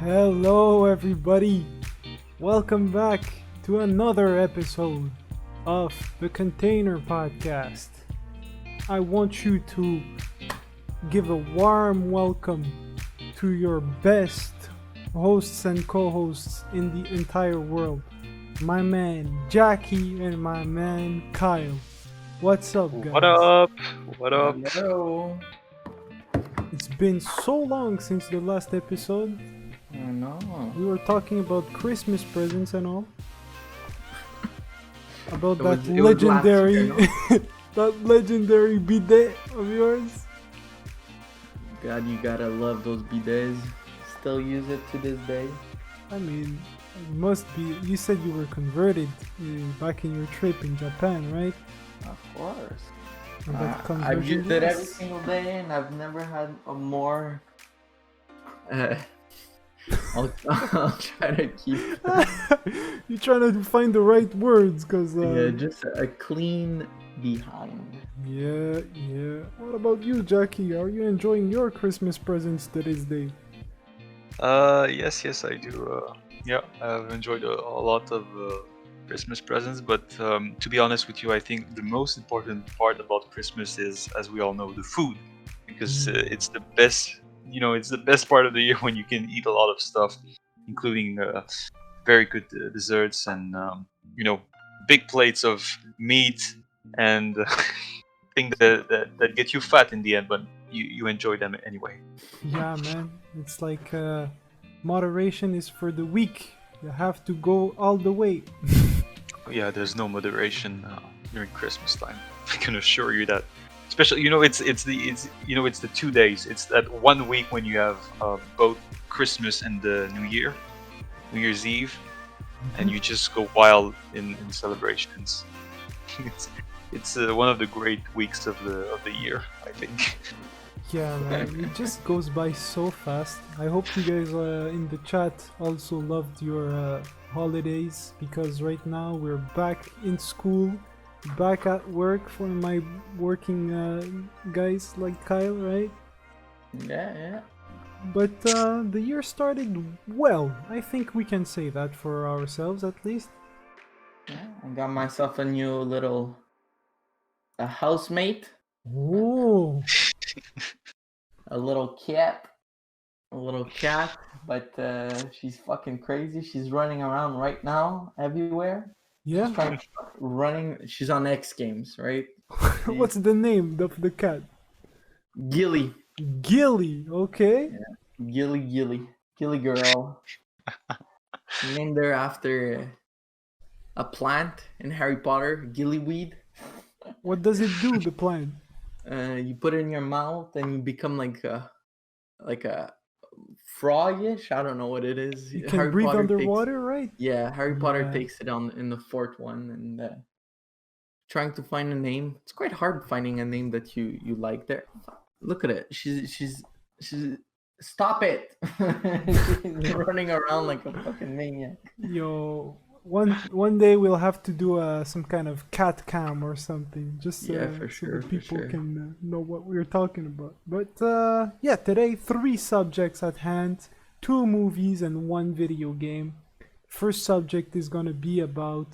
Hello, everybody. Welcome back to another episode of the Container Podcast. I want you to give a warm welcome to your best hosts and co-hosts in the entire world. My man Jacky and my man Kyle. What's up, guys? What up? What up? Hello. It's been so long since the last episode. I know. We were talking about Christmas presents and all. About It that was last legendary, year, that legendary bidet of yours. God, you gotta love those bidets. Still use it to this day. I mean, it must be. You said you were converted back in your trip in Japan, right? Of course. And that I've conversion used it every is- single day, and I've never had a more. I'll try to keep. You're trying to find the right words, cause Yeah, just a clean behind. yeah. What about you, Jacky? Are you enjoying your Christmas presents to this day? Yes, I do. Yeah, I've enjoyed a lot of Christmas presents, but to be honest with you, I think the most important part about Christmas is, as we all know, the food, because it's the best. You know, it's the best part of the year when you can eat a lot of stuff, including very good desserts and big plates of meat and things that get you fat in the end, but you enjoy them anyway. Yeah, man. It's like moderation is for the weak. You have to go all the way. Yeah, there's no moderation during Christmas time. I can assure you that. Especially, it's the 2 days. It's that 1 week when you have both Christmas and the New Year's Eve, and you just go wild in celebrations. it's one of the great weeks of the year, I think. Yeah, man. It just goes by so fast. I hope you guys in the chat also loved your holidays, because right now we're back in school, back at work for my working guys like Kyle, right? Yeah. But the year started well. I think we can say that for ourselves at least. I got myself a new little housemate, Oh, a little cat. But she's fucking crazy. She's running around right now everywhere. yeah. She's trying running. She's on X Games, right? What's the name of the cat? Gilly Gilly. Okay. Gilly girl. Named her after a plant in Harry Potter, gillyweed. What does it do? The plant? You put it in your mouth and you become like a frogish. I don't know what it is. You can breathe underwater, right? Harry Potter Yeah. takes it on in the fourth one, and trying to find a name. It's quite hard finding a name that you like. There, look at it. She's. Stop it! She's running around like a fucking maniac. Yo, one day we'll have to do some kind of cat cam or something, just Yeah, for so sure, that for people sure. can know what we're talking about. But yeah, today 3 subjects at hand, 2 movies and 1 video game. First subject is gonna be about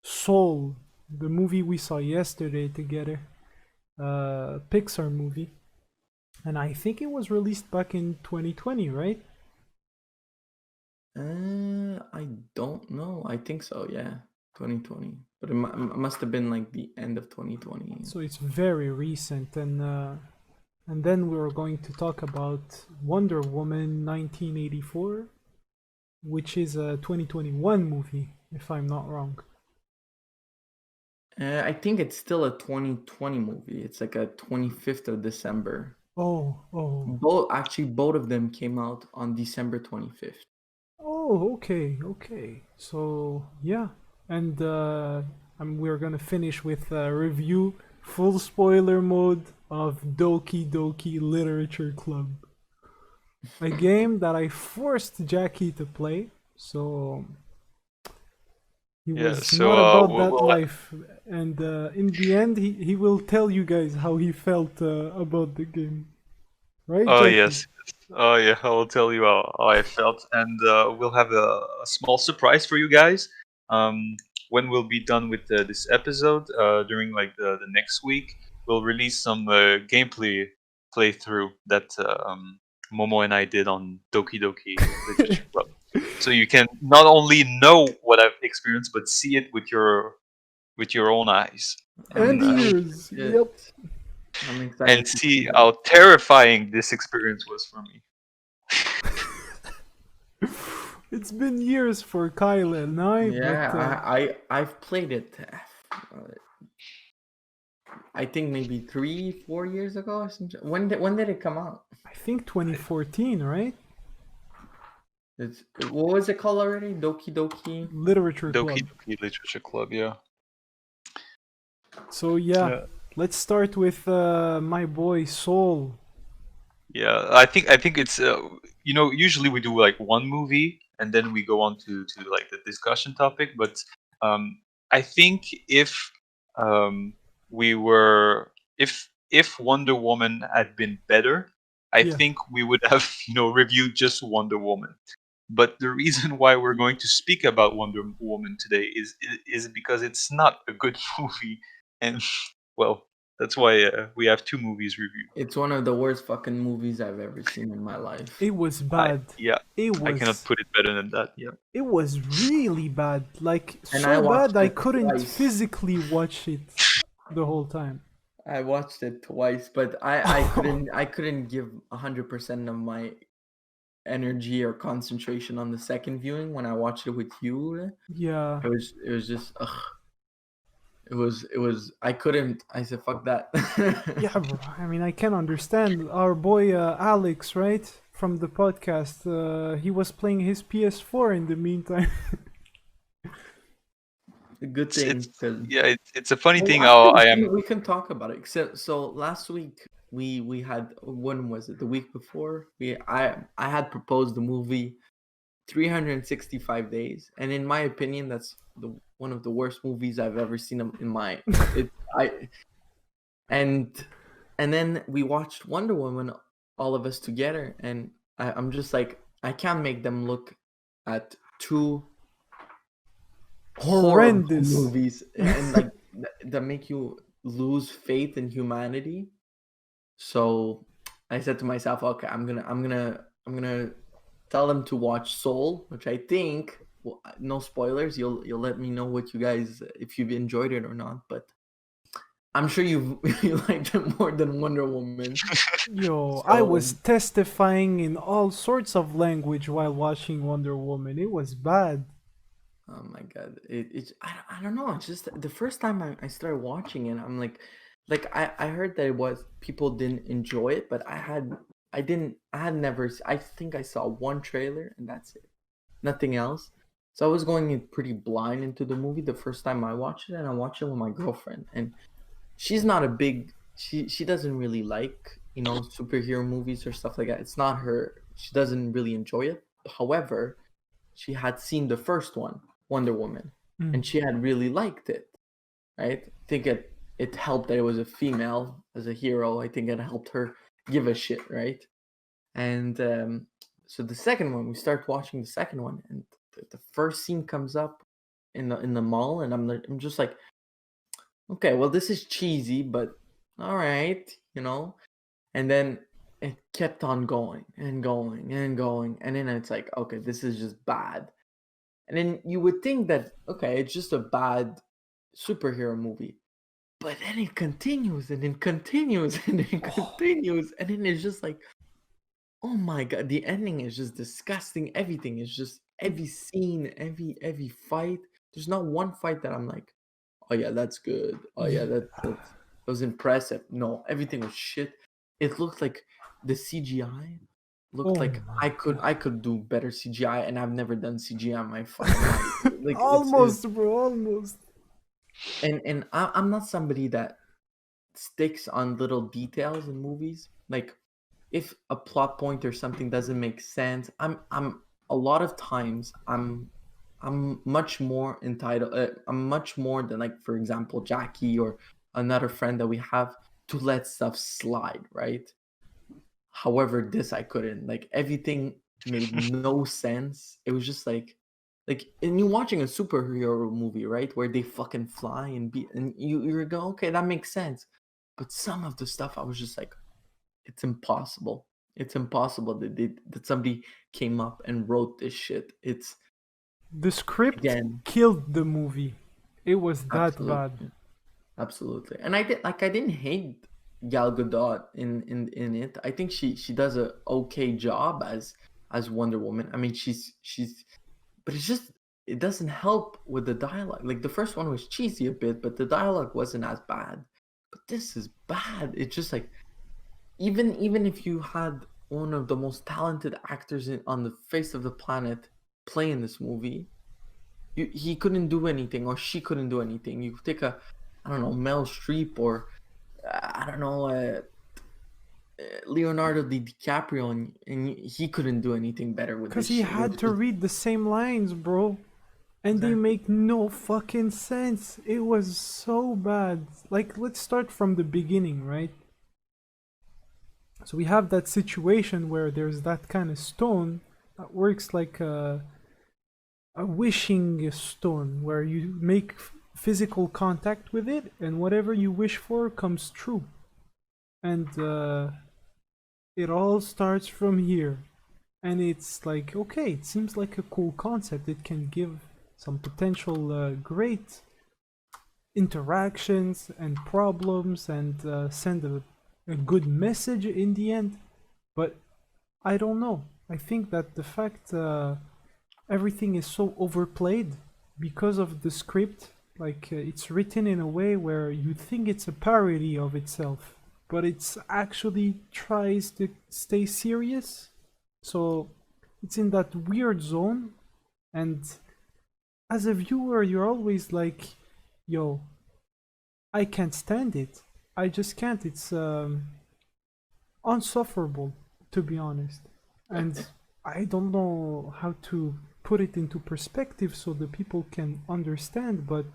Soul, the movie we saw yesterday together, Pixar movie, and I think it was released back in 2020, right? I don't know. I think so. Yeah, 2020. But it must have been like the end of 2020. So it's very recent, and then we're going to talk about Wonder Woman 1984, which is a 2021 movie, if I'm not wrong. I think it's still a 2020 movie. It's like a 25th of December. Oh, Both of them came out on December 25th. okay. So yeah, and we're gonna finish with a review, full spoiler mode of Doki Doki Literature Club, a game that I forced Jacky to play. So he Yeah, was so, not about that we'll- life, and in the end, he will tell you guys how he felt about the game. Right? Oh Jacky? yes, Oh yeah, I'll tell you how I felt, and we'll have a small surprise for you guys. Um, when we'll be done with this episode, during like the next week, we'll release some gameplay playthrough that Momo and I did on Doki Doki Literature Club. So you can not only know what I've experienced, but see it with your own eyes, I'm And excited. ears. Shit. Yep. I'm and excited to see see that. how terrifying this experience was for me. It's been years for Kyle and I, Yeah, but I've played it. I think maybe 3-4 years ago or something. When did it come out? I think 2014, right? What was it called already? Doki Doki. Literature Doki Club. Doki Literature Club, yeah. So yeah, Yeah. let's start with my boy Soul. Yeah, I think it's usually we do like one movie and then we go on to like the discussion topic, but um I think um we were if Wonder Woman had been better, I Yeah. think we would have reviewed just Wonder Woman. But the reason why we're going to speak about Wonder Woman today is because it's not a good movie, and well, that's why we have two movies reviewed. It's one of the worst fucking movies I've ever seen in my life. It was I bad. yeah, It I cannot was put it better than that. Yeah. it was really bad. Like And I so watched bad I it couldn't twice. physically watch it the whole time. I watched it twice, but I couldn't give 100% of my energy or concentration on the second viewing when I watched it with you. Yeah. It was just ugh. It was I couldn't. I said fuck that. Yeah, bro. I mean, I can understand. Our boy Alex, right? From the podcast, he was playing his PS4 in the meantime. A good It's thing it's because yeah, it's a funny thing how actually, I am. we can talk about it. Except so last week we had, when was it? The week before, I had proposed the movie 365 days, and in my opinion, that's one of the worst movies I've ever seen in my it I and then we watched Wonder Woman, all of us together, and I'm just like, I can't make them look at two horrible Horrendous. movies and like that make you lose faith in humanity. So I said to myself, okay, I'm gonna tell them to watch Soul, which I think, well, no spoilers. You'll let me know what you guys, if you've enjoyed it or not. But I'm sure you liked it more than Wonder Woman. Yo, I So was testifying in all sorts of language while watching Wonder Woman. It was bad. oh my god, I don't know. It's just the first time I started watching it, I'm like I heard that it was people didn't enjoy it, but I had never I think I saw one trailer and that's it, nothing else. So I was going in pretty blind into the movie the first time I watched it, and I watched it with my girlfriend, and she's not a big she doesn't really like superhero movies or stuff like that. It's not her. She doesn't really enjoy it. However, she had seen the first one, Wonder Woman, Mm. and she had really liked it. Right? I think it helped that it was a female as a hero. I think it helped her give a shit, right? And so the second one, we start watching the second one, and the first scene comes up in the mall, and I'm just like, okay, well, this is cheesy, but all right, And then it kept on going and going and going, and then it's like, okay, this is just bad. And then you would think that, okay, it's just a bad superhero movie. But then it continues and it continues and it continues. And then it's just like, oh my god, the ending is just disgusting. Everything is just every scene, every fight. There's not one fight that I'm like, oh yeah, that's good. Oh yeah, that was impressive. No, everything was shit. It looked like the CGI looked Oh like my I could do better CGI, and I've never done CGI in my fucking life. Like it's Almost, bro, almost. and I'm not somebody that sticks on little details in movies. Like if a plot point or something doesn't make sense, I'm a lot of times I'm much more entitled. I'm much more than, like, for example, Jacky or another friend that we have, to let stuff slide, right? However, this I couldn't. Like everything made no sense. It was just and you watching a superhero movie, right? Where they fucking fly and be and you go, okay, that makes sense. But some of the stuff I was just like, it's impossible. It's impossible that somebody came up and wrote this shit. It's The script again, killed the movie. It was that bad. absolutely. Absolutely. And I didn't hate Gal Gadot in it. I think she does a okay job as Wonder Woman. I mean, she's but it's just it doesn't help with the dialogue. Like the first one was cheesy a bit, but the dialogue wasn't as bad. But this is bad. It's just like even if you had one of the most talented actors on the face of the planet play in this movie, he couldn't do anything or she couldn't do anything. You could take I don't know, Mel Streep or I don't know, Leonardo DiCaprio, and he couldn't do anything better with Because this he shit. It had was to just read the same lines, bro. And they exactly. make no fucking sense. It was so bad. Like, let's start from the beginning, right? So we have that situation where there's that kind of stone that works like a wishing stone, where you make physical contact with it, and whatever you wish for comes true. And it all starts from here. And it's like, okay, it seems like a cool concept. It can give some potential great interactions and problems and send a good message in the end. But I don't know. I think that the fact everything is so overplayed because of the script, like it's written in a way where you think it's a parody of itself, but it's actually tries to stay serious. So it's in that weird zone, and as a viewer, you're always like, yo, I can't stand it. I just can't. It's unsufferable, to be honest. And I don't know how to put it into perspective so the people can understand, but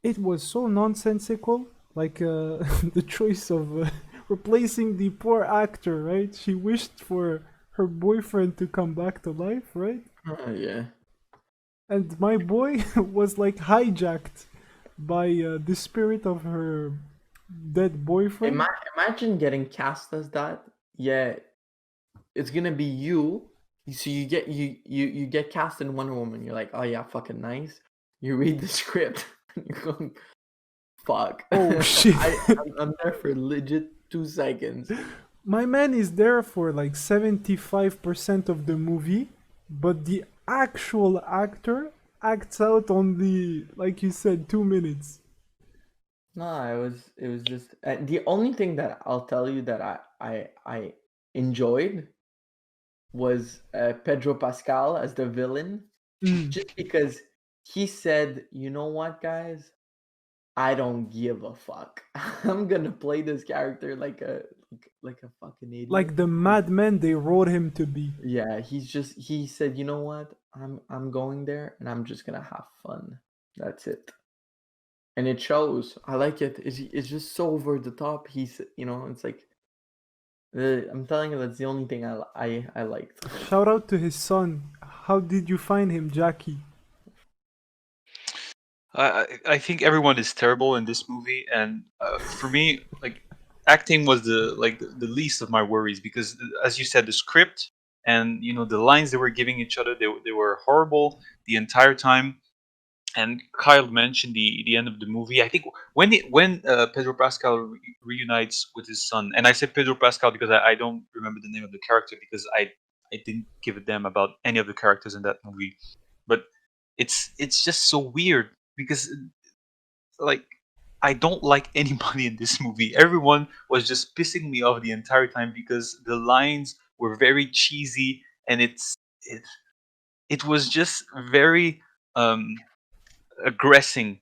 it was so nonsensical. Like the choice of replacing the poor actor, right? She wished for her boyfriend to come back to life, right? Yeah. And my boy was like hijacked by the spirit of her dead boyfriend. Imagine getting cast as that. Yeah, it's gonna be you. So you get cast in Wonder Woman. You're like, oh yeah, fucking nice. You read the script. And you're going, fuck. Oh shit. I'm there for legit 2 seconds. My man is there for like 75% of the movie, but the actual actor acts out only, like you said, 2 minutes. No, it was just the only thing that I'll tell you that I enjoyed was Pedro Pascal as the villain, Mm. just because he said, "You know what, guys? I don't give a fuck. I'm gonna play this character like a fucking idiot." Like the madman they wrote him to be. Yeah, he said, "You know what? I'm going there and I'm just gonna have fun. That's it." And it shows. I like it. It's just so over the top. It's like I'm telling you, that's the only thing I liked. Shout out to his son. How did you find him, Jacky? I think everyone is terrible in this movie, and for me, like acting was the least of my worries because, as you said, the script and the lines they were giving each other, they were horrible the entire time. And Kyle mentioned the end of the movie. I think when Pedro Pascal reunites with his son, and I said Pedro Pascal because I don't remember the name of the character because I didn't give a damn about any of the characters in that movie, but it's just so weird because like I don't like anybody in this movie. Everyone was just pissing me off the entire time because the lines were very cheesy and it was just very um aggressing,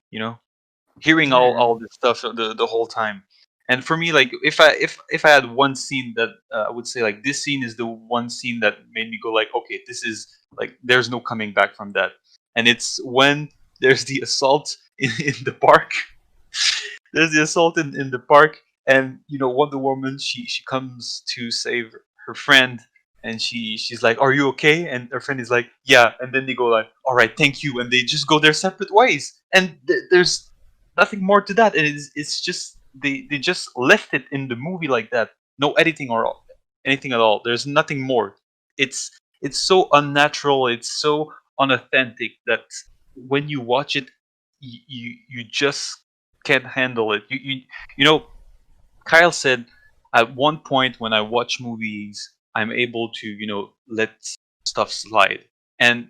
hearing all this stuff the whole time. And for me, like if I had one scene that I would say like this scene is the one scene that made me go like, okay, this is like there's no coming back from that. And it's when there's the assault in the park. There's the assault in the park, And Wonder Woman, she comes to save her friend, and she's like, "Are you okay?" And her friend is like, "Yeah." And then they go like, "All right, thank you," and they just go their separate ways. And there's nothing more to that. It's just they just left it in the movie like that. No editing or anything at all. There's nothing more. It's so unnatural. It's so unauthentic that when you watch it, you just can't handle it. You know Kyle said, at one point when I watch movies, I'm able to, let stuff slide. And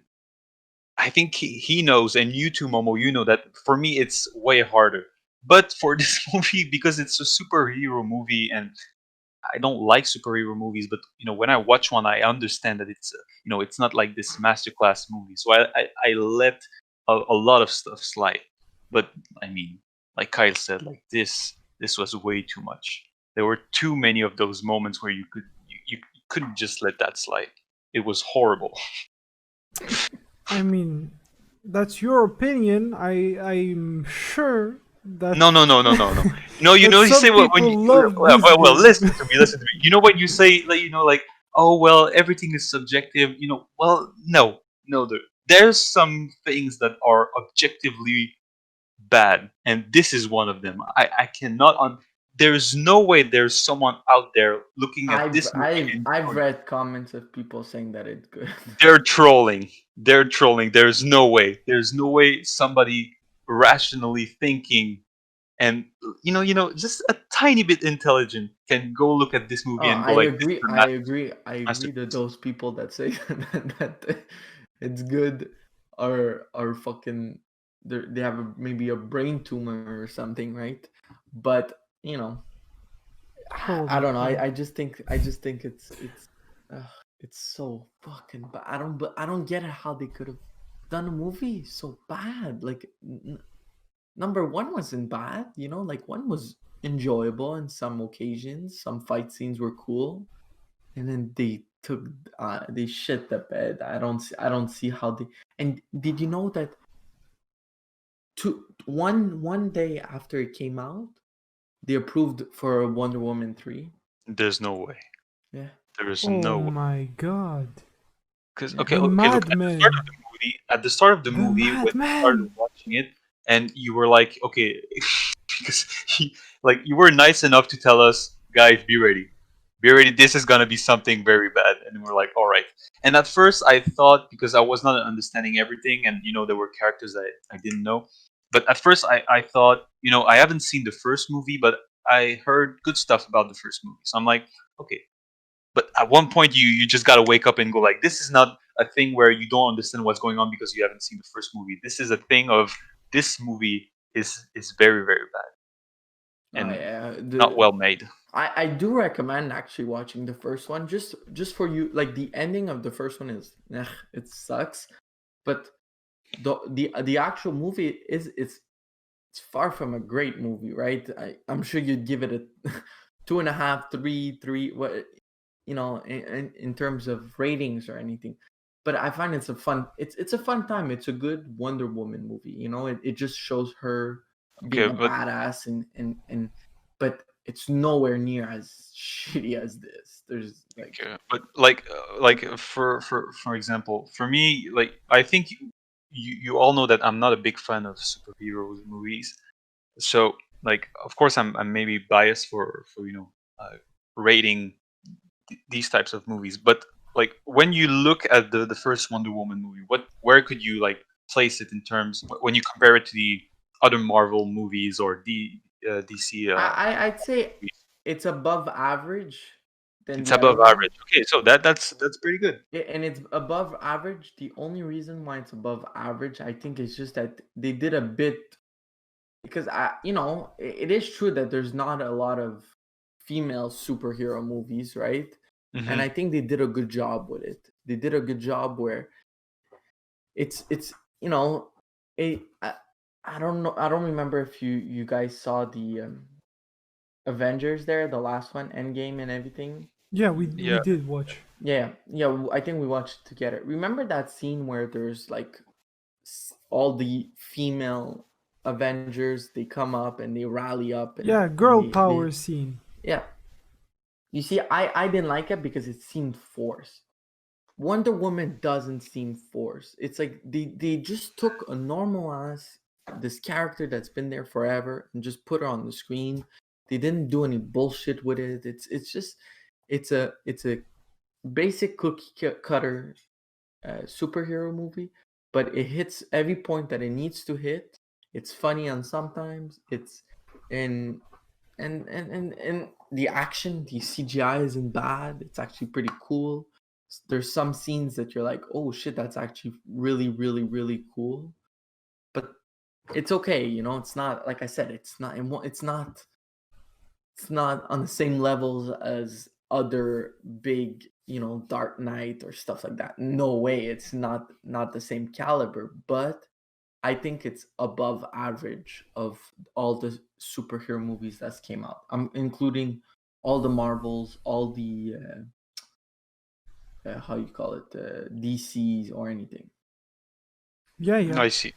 I think he knows, and you too, Momo, you know that for me it's way harder. But for this movie, because it's a superhero movie, and I don't like superhero movies, but when I watch one, I understand that it's not like this masterclass movie. So I let a lot of stuff slide. But I mean, like Kyle said, like this was way too much. There were too many of those moments where you couldn't just let that slide. It was horrible. I mean, that's your opinion. I'm sure that No, no, no, no, no, no. that You some say what when you people love well, this movie. listen to me, listen to me. You know when you say like oh well, everything is subjective. Well, no, no, there's some things that are objectively bad, and this is one of them. I cannot There's no way there's someone out there looking at I've this movie I've and I've going, read comments of people saying that it's good. they're trolling. They're trolling. There's no way. There's no way somebody rationally thinking and just a tiny bit intelligent can go look at this movie Oh, and go I like, this is agree. a I agree that masterpiece. those people that say that it's good are fucking they have maybe a brain tumor or something, right? But I Holy don't know. cow. I just think uh, it's so fucking bad. I don't get it how they could have done a movie so bad. Like number one wasn't bad, like one was enjoyable in some occasions. Some fight scenes were cool, and then they shit the bed. I don't see how they. And did you know that one day after it came out, they approved for Wonder Woman 3. There's no way. Yeah, There is Oh no way. my god. Because yeah. okay, The okay, look, madman. at the start of the The movie, when you started madman. watching it, and you were like, okay, because you were nice enough to tell us, guys, be ready. This is gonna be something very bad, and we're like, all right. And at first, I thought, because I was not understanding everything, and there were characters that I didn't know. But at first, I thought, I haven't seen the first movie, but I heard good stuff about the first movie, so I'm like, okay, but at one point you just gotta wake up and go like, this is not a thing where you don't understand what's going on because you haven't seen the first movie. This is a thing of, this movie is very, very bad Oh and yeah. not well made. I do recommend actually watching the first one, just for you. Like the ending of the first one is it sucks, but the actual movie it's far from a great movie, right? I'm sure you'd give it a two and a half, three, what, in terms of ratings or anything. But I find it's a fun time. It's a good Wonder Woman movie. It just shows her being Okay, a but badass, and but it's nowhere near as shitty as this. There's like, okay, but for example, for me, like, I think you all know that I'm not a big fan of superhero movies. So, like, of course, I'm maybe biased for rating these types of movies. But like, when you look at the first Wonder Woman movie, where could you like place it in terms when you compare it to the other Marvel movies or DC I'd say movies? it's above average than It's the other above one. average. Okay, so that's pretty good. And it's above average. The only reason why it's above average, I think, is just that they did a bit, because it is true that there's not a lot of female superhero movies, right? And Hmm. I think they did a good job with it. They did a good job where it's you know, it, I don't know. I don't remember if you guys saw the Avengers there, the last one, Endgame and everything. Yeah, we Yeah. did watch. Yeah, yeah. I think we watched it together. Remember that scene where there's like all the female Avengers, they come up and they rally up and Yeah, girl they power scene. yeah. You see, I didn't like it because it seemed forced. Wonder Woman doesn't seem forced. It's like they just took a normal ass this character that's been there forever and just put her on the screen. They didn't do any bullshit with it. It's just it's a basic cookie cutter superhero movie, but it hits every point that it needs to hit. It's funny on sometimes. It's and and the action, the CGI isn't bad. It's actually pretty cool. There's some scenes that you're like, oh shit, that's actually really, really, really cool. But it's okay, you know. It's not like I said. It's not on the same levels as other big, you know, Dark Knight or stuff like that. No way. It's not the same caliber, but I think it's above average of all the superhero movies that came out. I'm including all the Marvels, all the how you call it, DCs or anything. Yeah. I see.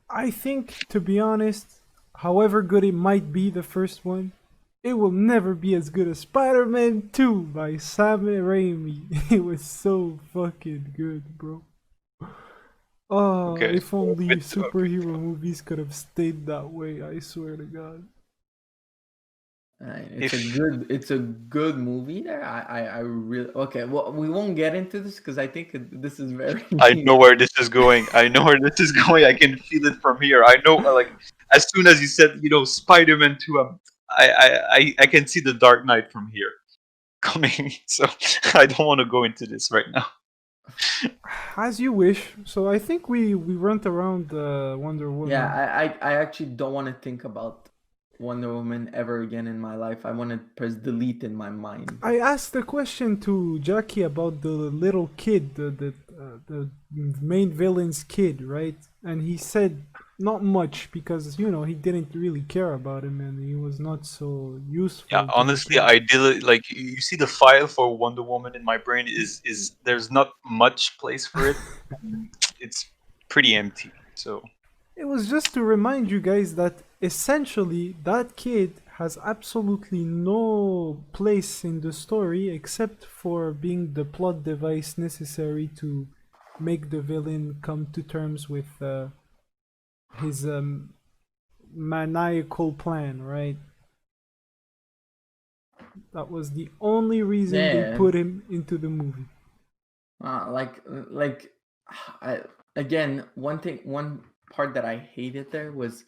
I think, to be honest, however good it might be, the first one, it will never be as good as Spider-Man 2 by Sam Raimi. It was so fucking good, bro. Oh, Okay. if only With, superhero movies could have stayed that way, I swear to God. It's a good movie. There, I really okay. Well, we won't get into this because I think this is very. I know where this is going. I know where this is going. I can feel it from here. I know, like, as soon as you said, Spider-Man 2, I can see the Dark Knight from here coming. So I don't want to go into this right now. As you wish. So I think we went around Wonder Woman. Yeah, I actually don't want to think about Wonder Woman ever again in my life. I want to press delete in my mind. I asked the question to Jacky about the little kid, the main villain's kid, right? And he said not much because he didn't really care about him and he was not so useful. Yeah, to the honestly, plot. I did like you see the file for Wonder Woman in my brain is there's not much place for it. It's pretty empty. So It was just to remind you guys that essentially that kid has absolutely no place in the story except for being the plot device necessary to make the villain come to terms with his maniacal plan, right? That was the only reason they put him into the movie. Again, one part that I hated there was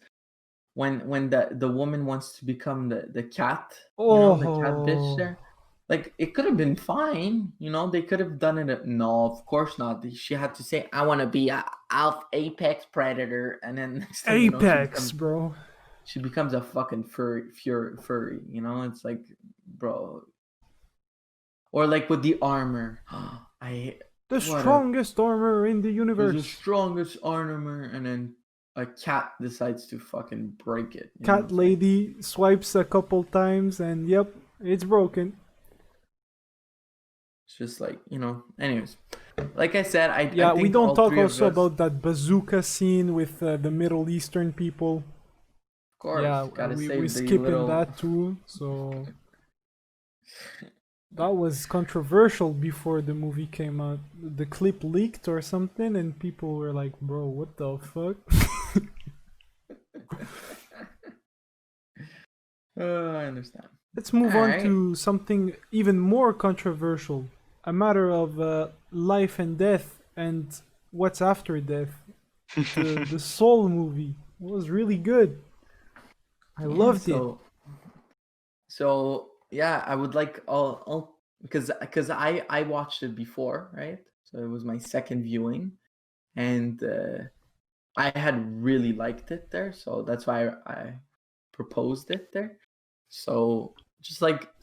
when the woman wants to become the cat, the cat bitch there. Like, it could have been fine, they could have done it. No, of course not. She had to say, I want to be a apex predator, and then next thing Apex, bro. She becomes a fucking furry. It's like, bro. Or like with the armor. The strongest armor in the universe. The strongest armor, and then a cat decides to fucking break it. Cat lady swipes a couple times and yep, it's broken. It's just like, anyways. Like I said, I think we don't talk also about that bazooka scene with the Middle Eastern people. Of course, we're skipping that too, so that was controversial before the movie came out. The clip leaked or something, and people were like, bro, what the fuck? I understand. Let's move on to something even more controversial. A matter of life and death and what's after death. The Soul movie was really good. I loved it. So yeah, I would like all because I watched it before, right? So it was my second viewing, and I had really liked it there, so that's why I proposed it there. So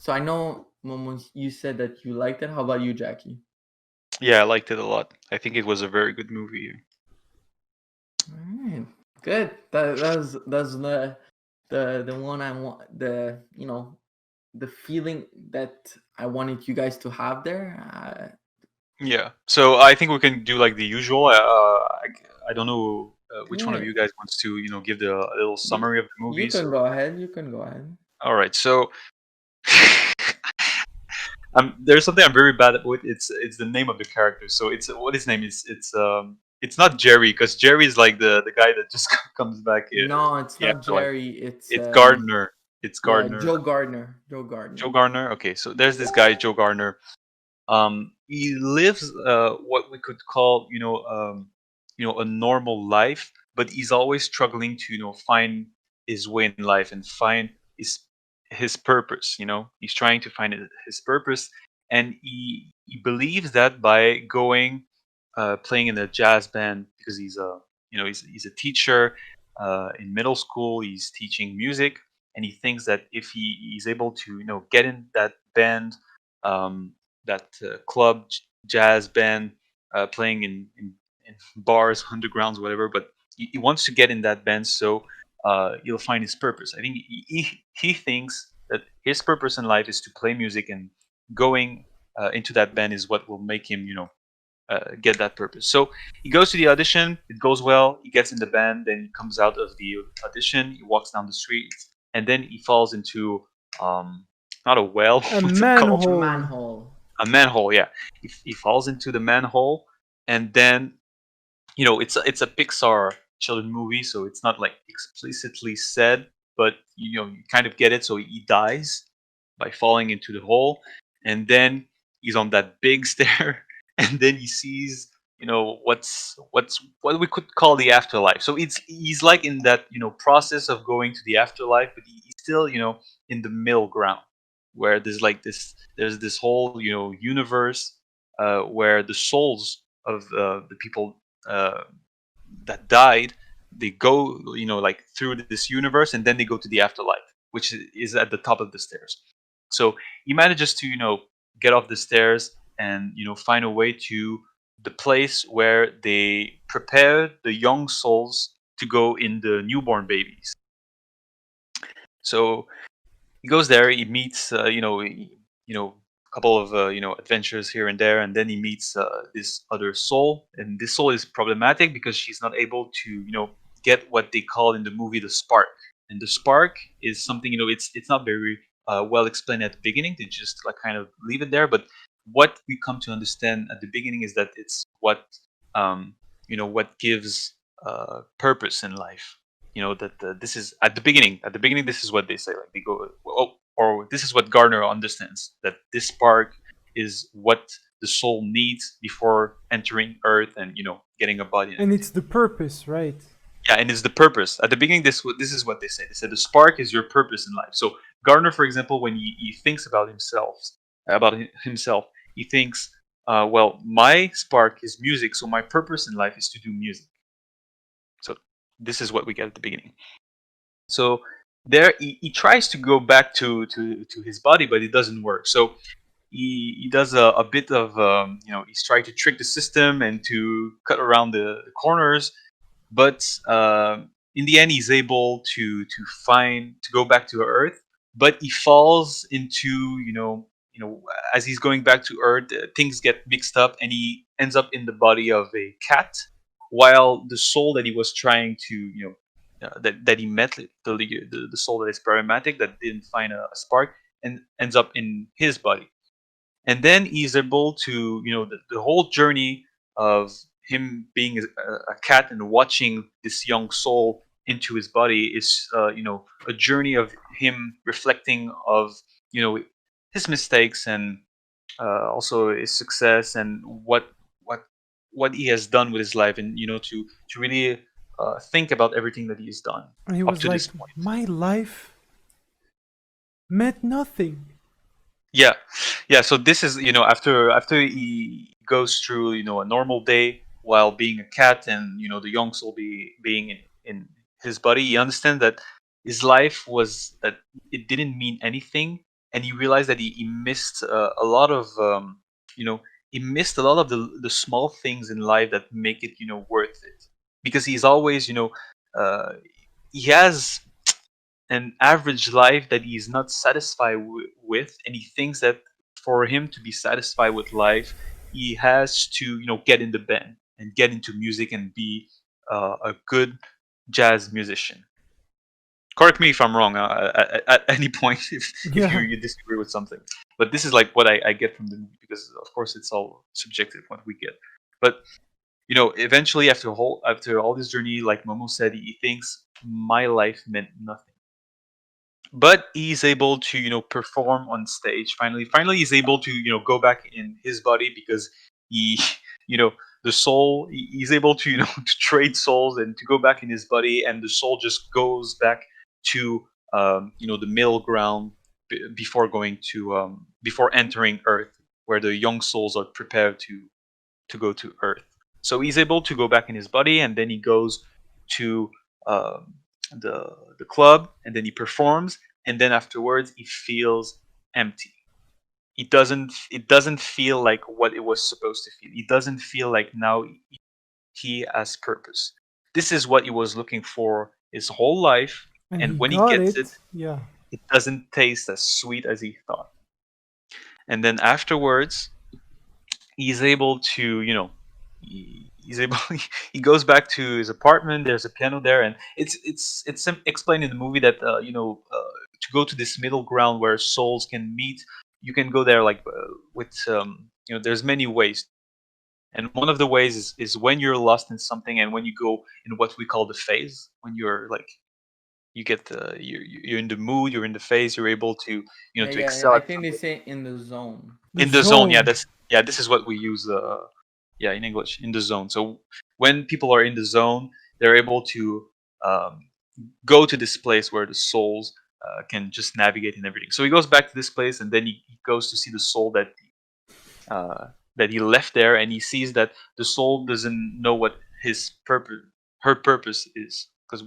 I know, Momo, you said that you liked it. How about you, Jacky? Yeah, I liked it a lot. I think it was a very good movie. All right, good. That's the one I want. The feeling that I wanted you guys to have there. Yeah. So I think we can do like the usual. I don't know which one of Yeah, you guys wants to give the a little you, summary of the you movie? can So go ahead. You can go ahead. all right, so there's something I'm very bad at with. It's the name of the character. So it's what his name is. It's not Jerry because Jerry is like the guy that just comes back No, it's in the not afterlife. Jerry. It's It's Gardner. It's yeah, Gardner. Joe Gardner. Joe Joe Gardner. Gardner. Okay, so there's this guy Joe Gardner. He lives what we could call a normal life, but he's always struggling to find his way in life and find his purpose. He's trying to find his purpose, and he believes that by going playing in a jazz band because he's a teacher in middle school. He's teaching music, and he thinks that if he's able to get in that band, that club jazz band, playing in bars, undergrounds, whatever. But he wants to get in that band, so he'll find his purpose. I think he thinks that his purpose in life is to play music, and going into that band is what will make him, get that purpose. So he goes to the audition. It goes well. He gets in the band. Then he comes out of the audition. He walks down the street, and then he falls into not a well. A What's it called? A manhole. manhole. A manhole. Yeah, he falls into the manhole, and then it's a Pixar children movie, so it's not like explicitly said, but you kind of get it. So he dies by falling into the hole, and then he's on that big stair, and then he sees what we could call the afterlife. So he's like in that process of going to the afterlife, but he's still in the middle ground where there's this whole universe where the souls of the people uh, that died, they go like through this universe, and then they go to the afterlife, which is at the top of the stairs. So he manages to get off the stairs and find a way to the place where they prepare the young souls to go in the newborn babies. So he goes there. He meets, a couple of adventures here and there, and then he meets this other soul. And this soul is problematic because she's not able to, get what they call in the movie the spark. And the spark is something, it's not very well explained at the beginning. They just like kind of leave it there. But what we come to understand at the beginning is that it's what gives purpose in life. That this is at the beginning. At the beginning, this is what they say. Like they go, oh, or this is what Gardner understands, that this spark is what the soul needs before entering Earth and getting a body and And everything. it's the purpose, right? Yeah, and it's the purpose. At the beginning, this is what they say. They said the spark is your purpose in life. So Gardner, for example, when he thinks about himself, he thinks, well, my spark is music, so my purpose in life is to do music. So this is what we get at the beginning. So there, he tries to go back to his body, but it doesn't work. So he does a bit of he's trying to trick the system and to cut around the corners, but in the end he's able to go back to Earth. But he falls into as he's going back to Earth, things get mixed up, and he ends up in the body of a cat, while the soul that he was trying to that he met, the soul that is problematic, that didn't find a spark, and ends up in his body. And then he's able to the whole journey of him being a cat and watching this young soul into his body is a journey of him reflecting of you know his mistakes, and also his success, and what what he has done with his life, and to really think about everything that he's done And he up was to this like, point. my life meant nothing. Yeah, yeah. So this is after he goes through a normal day while being a cat, and the young soul being in his body, he understands that his life was that it didn't mean anything, and he realized that he missed a lot of you know he missed a lot of the small things in life that make it worth it, because he's always uh, he has an average life that he's not satisfied with, and he thinks that for him to be satisfied with life, he has to get in the band and get into music and be a good jazz musician. Correct me if I'm wrong at any point if Yeah. you disagree with something. But this is like what I get from the movie, because of course it's all subjective what we get. But eventually after all this journey, like Momo said, he thinks my life meant nothing. But he's able to perform on stage. Finally he's able to go back in his body, because he you know the soul, he's able to to trade souls and to go back in his body, and the soul just goes back to the middle ground, before going to before entering earth, where the young souls are prepared to go to earth. So he's able to go back in his body, and then he goes to um, the club, and then he performs, and then afterwards he feels empty. It doesn't feel like what it was supposed to feel. It doesn't feel like now he has purpose. This is what he was looking for his whole life, And and he when he got gets it, it. Yeah. it doesn't taste as sweet as he thought. And then afterwards, he's able to he's able he goes back to his apartment. There's a piano there, and it's explained in the movie that to go to this middle ground where souls can meet, you can go there, like with there's many ways. And one of the ways is when you're lost in something, and when you go in what we call the phase, when you're like, you get you're in the mood, you're in the phase, you're able to Yeah, to yeah. excel I at think they something. say in the zone. The In the zone, yeah, zone. this is what we use in English, in the zone. So when people are in the zone, they're able to um, go to this place where the souls can just navigate and everything. So he goes back to this place, and then he goes to see the soul uh, that he left there, and he sees that the soul doesn't know what his purpose her purpose is, because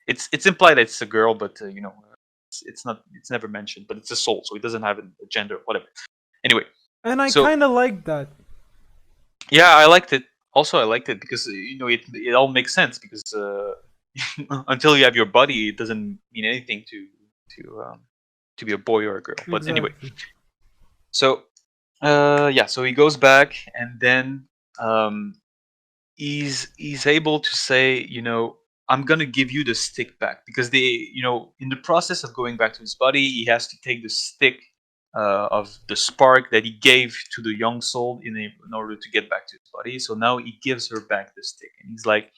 it's implied that it's a girl, but it's not, it's never mentioned, but it's a soul, so it doesn't have a gender, whatever. Anyway, And I so kind of like that. yeah, I liked it. Also, I liked it because it all makes sense, because until you have your body, it doesn't mean anything to be a boy or a girl. But anyway, Exactly. so so he goes back, and then um, he's able to say, I'm gonna give you the stick back, because in the process of going back to his body, he has to take the stick of the spark that he gave to the young soul in order to get back to his body. So now he gives her back the stick, and he's like,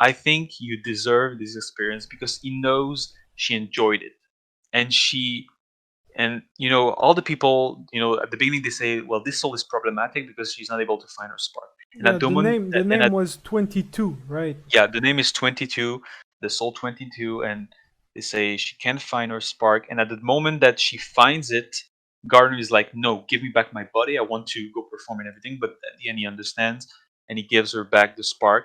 I think you deserve this experience, because he knows she enjoyed it, and all the people, at the beginning they say, well, this soul is problematic because she's not able to find her spark. And Yeah, at the the moment, name the and name at was 22, right? yeah, the name is 22, the soul 22, and they say she can't find her spark. And at the moment that she finds it, Gardner is like, no, give me back my body. I want to go perform and everything. But at the end, he understands, and he gives her back the spark.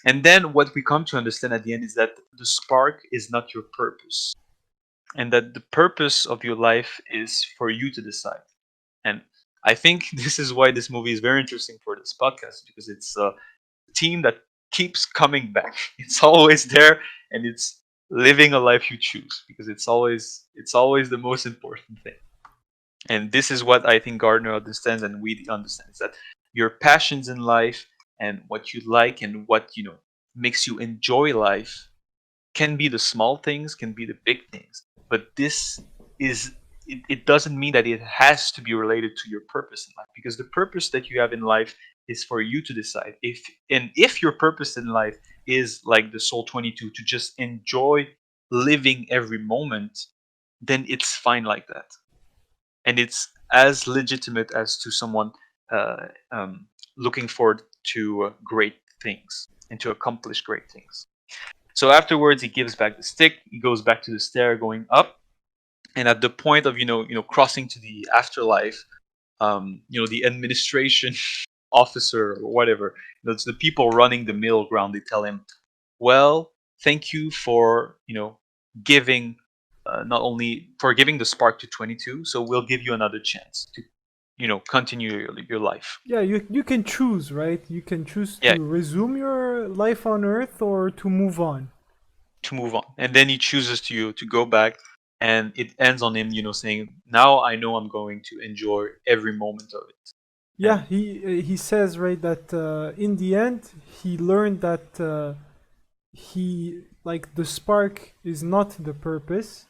And then what we come to understand at the end is that the spark is not your purpose, and that the purpose of your life is for you to decide. And I think this is why this movie is very interesting for this podcast, because it's a team that keeps coming back. It's always there, and it's living a life you choose, because it's always the most important thing. And this is what I think Gardner understands, and we understand, is that your passions in life, and what you like, and what makes you enjoy life, can be the small things, can be the big things, but this is it doesn't mean that it has to be related to your purpose in life, because the purpose that you have in life is for you to decide. If your purpose in life is like the soul 22, to just enjoy living every moment, then it's fine like that, and it's as legitimate as to someone uh, um, looking forward to great things and to accomplish great things. So afterwards, he gives back the stick. He goes back to the stair, going up, and at the point of crossing to the afterlife, the administration officer or whatever, it's the people running the middle ground. They tell him, "Well, thank you for giving, not only for giving the spark to 22. So we'll give you another chance to continue your life." Yeah, you can choose, right? You can choose Yeah, to resume your life on Earth or to move on. to move on. And then he chooses to go back, and it ends on him saying, now I know I'm going to enjoy every moment of it. Yeah, he says right that in the end he learned that he like the spark is not the purpose,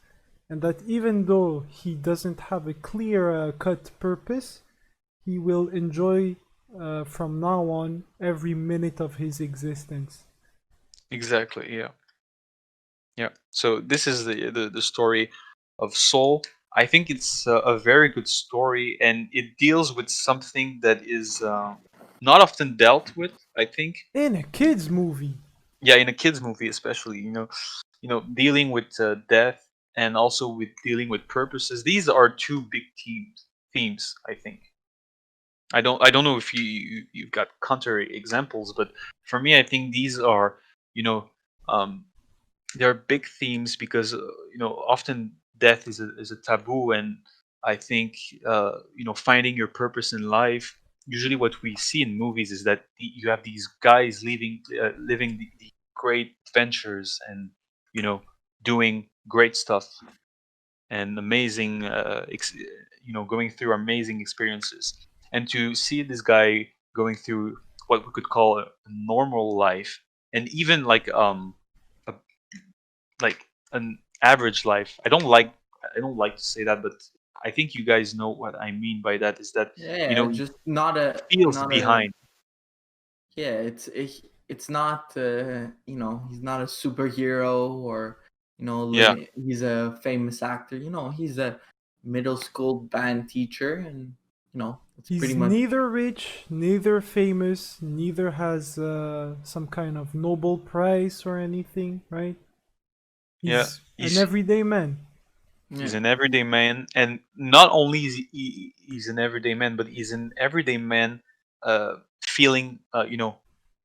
and that even though he doesn't have a clear cut purpose, he will enjoy from now on every minute of his existence. Exactly. Yeah. Yeah. So this is the story of Soul. I think it's a very good story, and it deals with something that is not often dealt with. I think, In a kids movie. yeah, in a kids movie especially. Dealing with death and also with dealing with purposes. These are two big themes. I think. I don't know if you've got contrary examples, but for me, I think these are you know um, they are big themes because often death is a taboo, and I think finding your purpose in life. Usually, what we see in movies is that you have these guys living the great adventures and you know doing great stuff and amazing going through amazing experiences, and to see this guy going through what we could call a normal life, and even a, like an average life. I don't like to say that, but I think you guys know what I mean by that, is that Yeah, he just not a feels not a behind. yeah. It's not he's not a superhero or Yeah. living. He's a famous actor. He's a middle school band teacher, and it's pretty He's much. neither rich, neither famous, neither has some kind of Nobel Prize or anything, right? Yeah. He's an everyday man. He's Yeah. an everyday man, and not only is he's an everyday man, but he's an everyday man, feeling,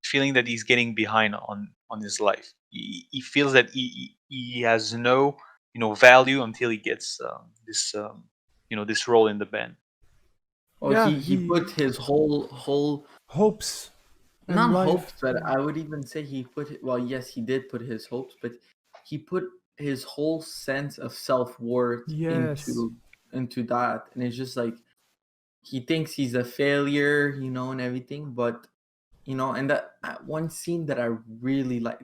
feeling that he's getting behind on his life. He feels that he has no, value until he gets this role in the band. Oh, Yeah, he put he his whole hopes and not hopes, life. but I would even say well, yes, he did put his hopes, but he put his whole sense of self-worth Yes. into that. And it's just like he thinks he's a failure, and everything, but and that one scene that I really like.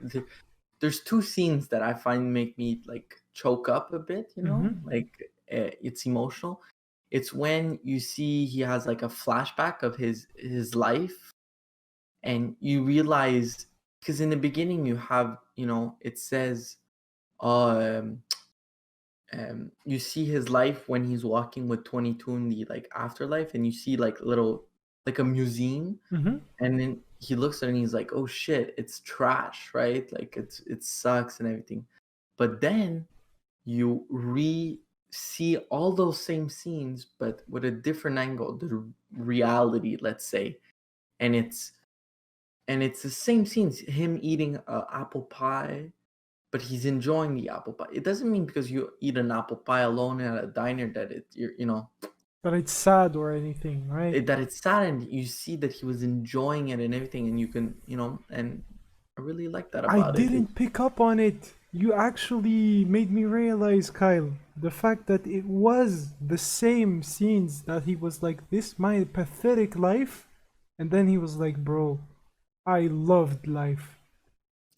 There's two scenes that I find make me like choke up a bit, Mm-hmm. like it's emotional. It's when you see he has like a flashback of his life, and you realize, because in the beginning you have, it says um you see his life when he's walking with 22 in the like afterlife, and you see like little, like a museum, Mm-hmm. and then he looks at it and he's like, oh shit, it's trash, right? Like it sucks and everything. But then you see all those same scenes but with a different angle, the reality, let's say. And it's and it's the same scenes, him eating apple pie, but he's enjoying the apple pie. It doesn't mean because you eat an apple pie alone at a diner that But it's sad or anything, right? that it's sad, and you see that he was enjoying it and everything, and you can, and I really like that I about it. didn't pick up on it. You actually made me realize, Kyle, the fact that it was the same scenes that he was like, this my pathetic life. And then he was like, bro, I loved life.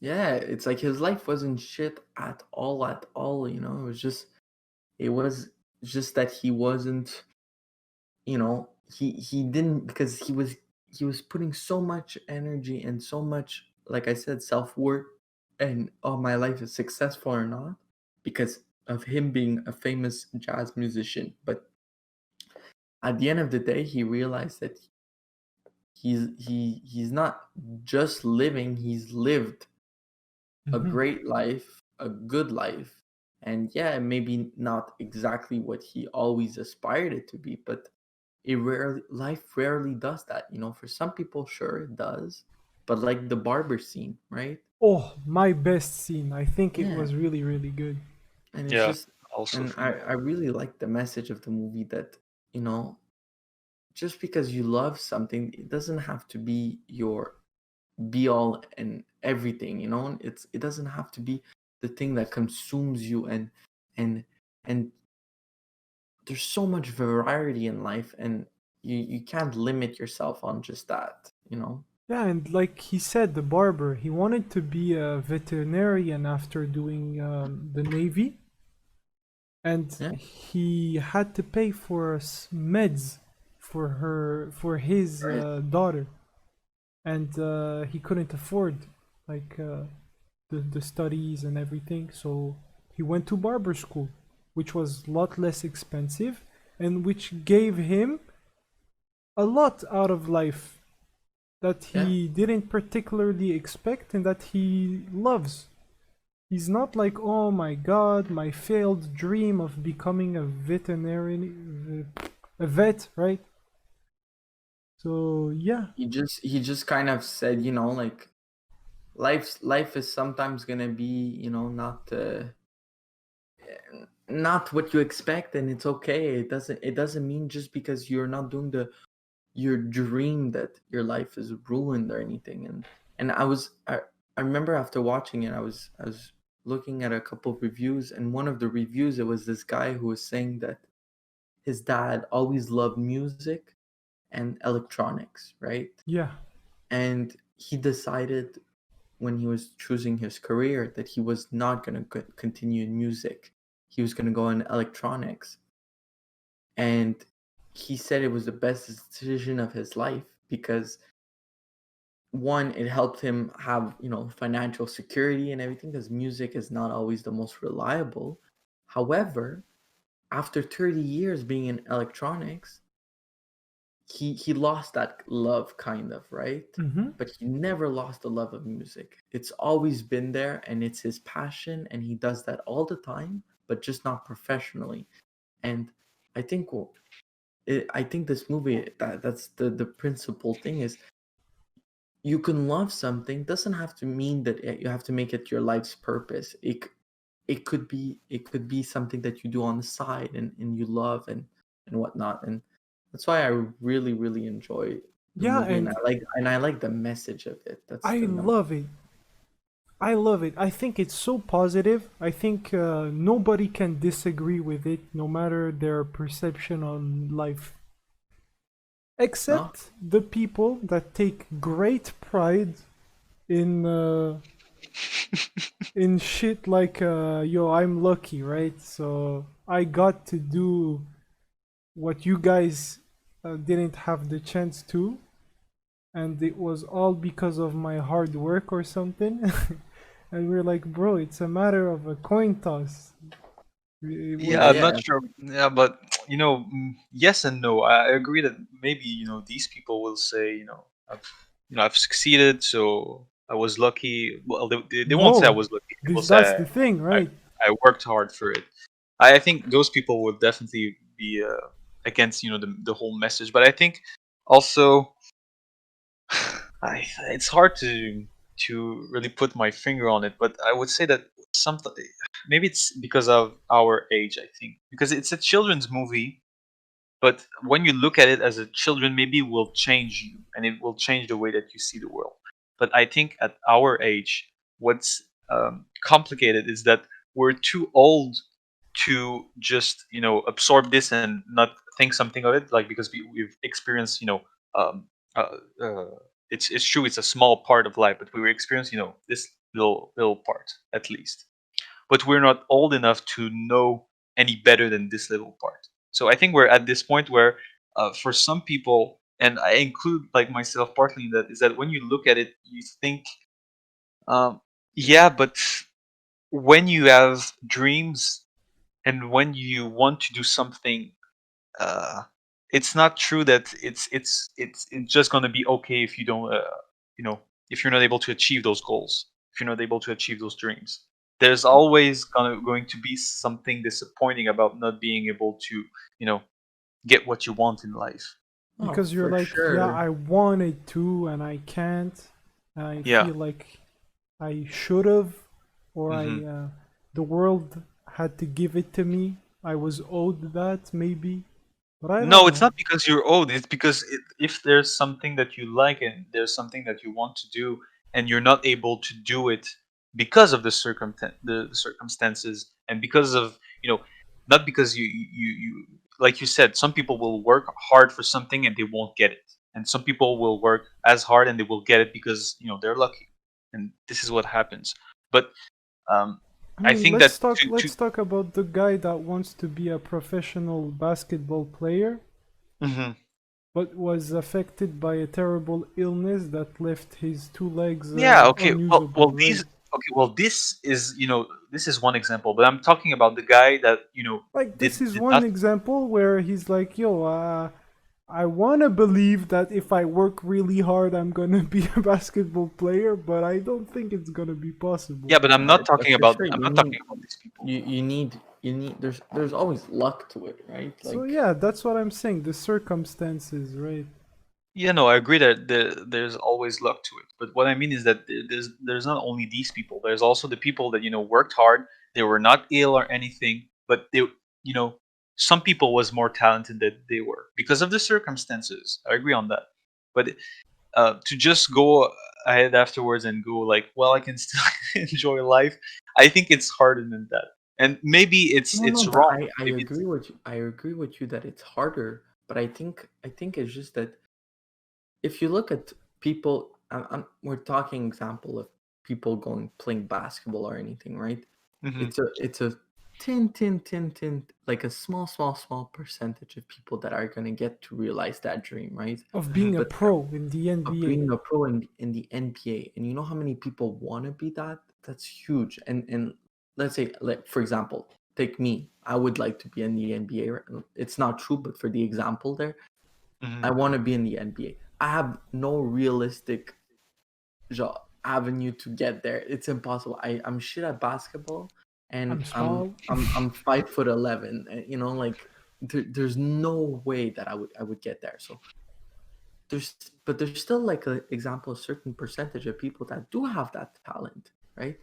Yeah, it's like his life wasn't shit at all, it was just that he wasn't, he didn't, because he was putting so much energy and so much, like I said, self-worth, and oh, my life is successful or not, because of him being a famous jazz musician. But at the end of the day, he realized that he's not just living, he's lived a Mhm. great life, a good life. And yeah, maybe not exactly what he always aspired it to be, but life rarely does that. For some people, sure it does, but like the barber scene, right? Oh, my best scene. I think it Yeah, was really, really good. and it's Yeah. just, Also and for me. I really like the message of the movie that, you know, just because you love something, it doesn't have to be your be all and everything. It doesn't have to be the thing that consumes you, and and there's so much variety in life, and you can't limit yourself on just that, you know. Yeah, and like he said, the barber, he wanted to be a veterinarian after doing the Navy, and Yeah, he had to pay for meds for his right. daughter, and he couldn't afford like the studies and everything, so he went to barber school, which was a lot less expensive, and which gave him a lot out of life that Yeah, he didn't particularly expect and that he loves. He's not like, oh my god, my failed dream of becoming a veterinarian, a vet, right? So yeah, he just kind of said, you know, like life is sometimes gonna be, you know, not what you expect, and it's okay. It doesn't mean just because you're not doing your dream that your life is ruined or anything. And I remember after watching it, I was looking at a couple of reviews, and one of the reviews, it was this guy who was saying that his dad always loved music and electronics, right? yeah. And he decided when he was choosing his career that he was not going to continue in music. He was going to go in electronics. And he said it was the best decision of his life because one, it helped him have, you know, financial security and everything, because music is not always the most reliable. However, after 30 years being in electronics, he lost that love, kind of, right? Mm-hmm. But he never lost the love of music. It's always been there, and it's his passion, and he does that all the time, but just not professionally. And I think I think this movie, that's the principal thing is, you can love something doesn't have to mean that you have to make it your life's purpose. It could be something that you do on the side, and you love, and whatnot. And that's why I really really enjoy the Yeah, movie, and and I like the message of it. That's I the number. love it. I love it. I think it's so positive. I think nobody can disagree with it, no matter their perception on life. No, Except the people that take great pride in shit like yo, I'm lucky, right? So I got to do what you guys didn't have the chance to, and it was all because of my hard work or something. And we're like, bro, it's a matter of a coin toss. Yeah, Which I'm yeah, not sure. Yeah, but yes and no. I agree that maybe these people will say I've succeeded, so I was lucky. Well, they won't say I no, was lucky. They will that's say the thing, I right? I worked hard for it. I think those people will definitely be against the whole message. But I think also it's hard to really put my finger on it, but I would say that something maybe it's because of our age. I think because it's a children's movie, but when you look at it as a children, maybe it will change you and it will change the way that you see the world. But I think at our age, what's complicated is that we're too old to just absorb this and not think something of it, like because we've experienced um, uh, uh, it's true, it's a small part of life, but we experience this little part at least, but we're not old enough to know any better than this little part. So I think we're at this point where, for some people, and I include like myself partly in that, is that when you look at it, you think, um, yeah, but when you have dreams and when you want to do something, uh, it's not true that it's just gonna be okay if you don't you know if you're not able to achieve those goals, if you're not able to achieve those dreams. There's always going to be something disappointing about not being able to you know get what you want in life. oh, Because you're for like, yeah, sure. I wanted to and I can't. I Yeah. feel like I should have, or Hmm. the world had to give it to me. I was owed that maybe, but I don't No, it's know. not because you're old. It's because if there's something that you like and there's something that you want to do, and you're not able to do it because of the circumstances, and because of not because you like you said, some people will work hard for something and they won't get it, and some people will work as hard and they will get it because they're lucky, and this is what happens. But um, I I mean, think that let's talk about the guy that wants to be a professional basketball player, Mhm. but was affected by a terrible illness that left his two legs Yeah, okay. Well, unusable, right? this is one example, but I'm talking about the guy that Like this is did one not. example where he's like, "Yo, I want to believe that if I work really hard, I'm gonna be a basketball player, but I don't think it's gonna be possible." Yeah, but I'm not talking For about. sure, I'm not talking about these people. you need. There's always luck to it, right? So Like, yeah, that's what I'm saying. The circumstances, right? Yeah, no, I agree that there's always luck to it. But what I mean is that there's not only these people. There's also the people that worked hard. They were not ill or anything, but you know, some people was more talented than they were because of the circumstances. I agree on that. But to just go ahead afterwards and go like, well, I can still enjoy life. I think it's harder than that, and maybe it's no, it's but wrong. I Maybe it's agree with you. I agree with you that it's harder, but I think it's just that if you look at people, we're talking example of people going playing basketball or anything, right? Mhm. It's a tin, like a small percentage of people that are gonna get to realize that dream, right? Of Mhm. being a But pro in the of NBA. being a pro in the NBA, and you know how many people want to be that? That's huge. And let's say, like for example, take me. I would like to be in the NBA. It's not true, but for the example there, I Mhm. want to be in the NBA. I have no realistic avenue to get there. It's impossible. I'm shit at basketball, and I'm I'm small. I'm I'm 5'11". Like there's no way that I would get there. So there's still like an example, a certain percentage of people that do have that talent, right?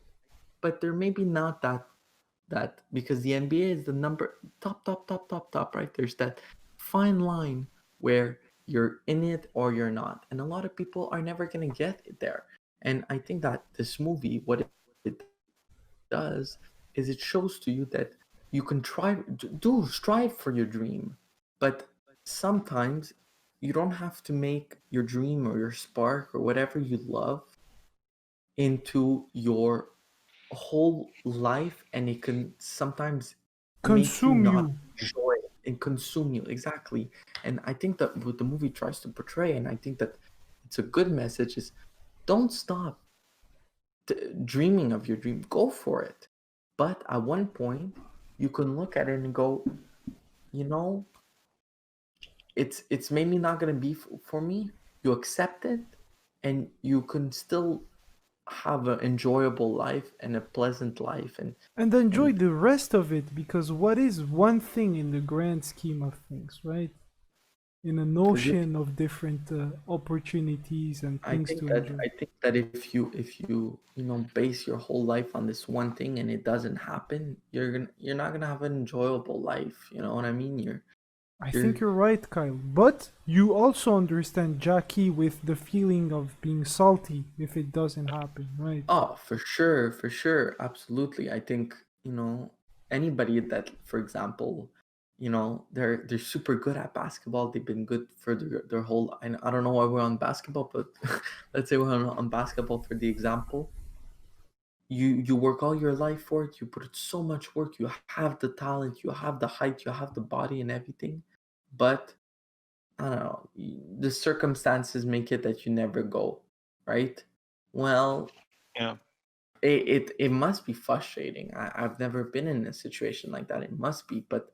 But they're maybe not that because the NBA is the number top, right? There's that fine line where you're in it or you're not, and a lot of people are never gonna get it there. And I think that this movie, what it does, is it shows to you that you can strive for your dream, but sometimes you don't have to make your dream or your spark or whatever you love into your whole life, and it can sometimes make you Consume not you. enjoy it and consume you exactly. And I think that what the movie tries to portray, and I think that it's a good message, is don't stop dreaming of your dream, go for it, but at one point you can look at it and go, you know it's maybe not going to be for me. You accept it, and you can still have an enjoyable life and a pleasant life, And enjoy and the rest of it, because what is one thing in the grand scheme of things, right? In an because ocean of different opportunities and things to enjoy. I think that if you base your whole life on this one thing and it doesn't happen, you're not gonna have an enjoyable life. You know what I mean? I think You're you're right, Kyle. But you also understand Jackie with the feeling of being salty if it doesn't happen, right? Oh, for sure, absolutely. I think, anybody that, for example, they're super good at basketball. They've been good for their whole. I don't know why we're on basketball, but let's say we're on basketball for the example. You work all your life for it. You put so much work. You have the talent. You have the height. You have the body and everything, but I don't know. The circumstances make it that you never go, right? Well, Yeah. it must be frustrating. I've never been in a situation like that. It must be, but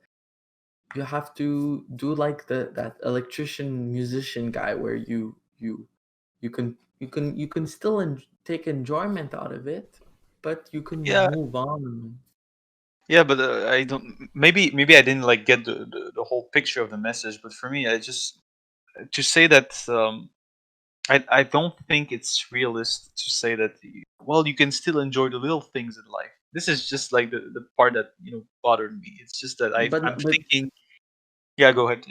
you have to do like that electrician musician guy where you can still take enjoyment out of it, but you can Yeah. move on. Yeah, but I don't. Maybe I didn't like get the whole picture of the message. But for me, I just to say that I don't think it's realistic to say that well you can still enjoy the little things in life. This is just like the part that bothered me. It's just that I'm But but thinking. Yeah, go ahead.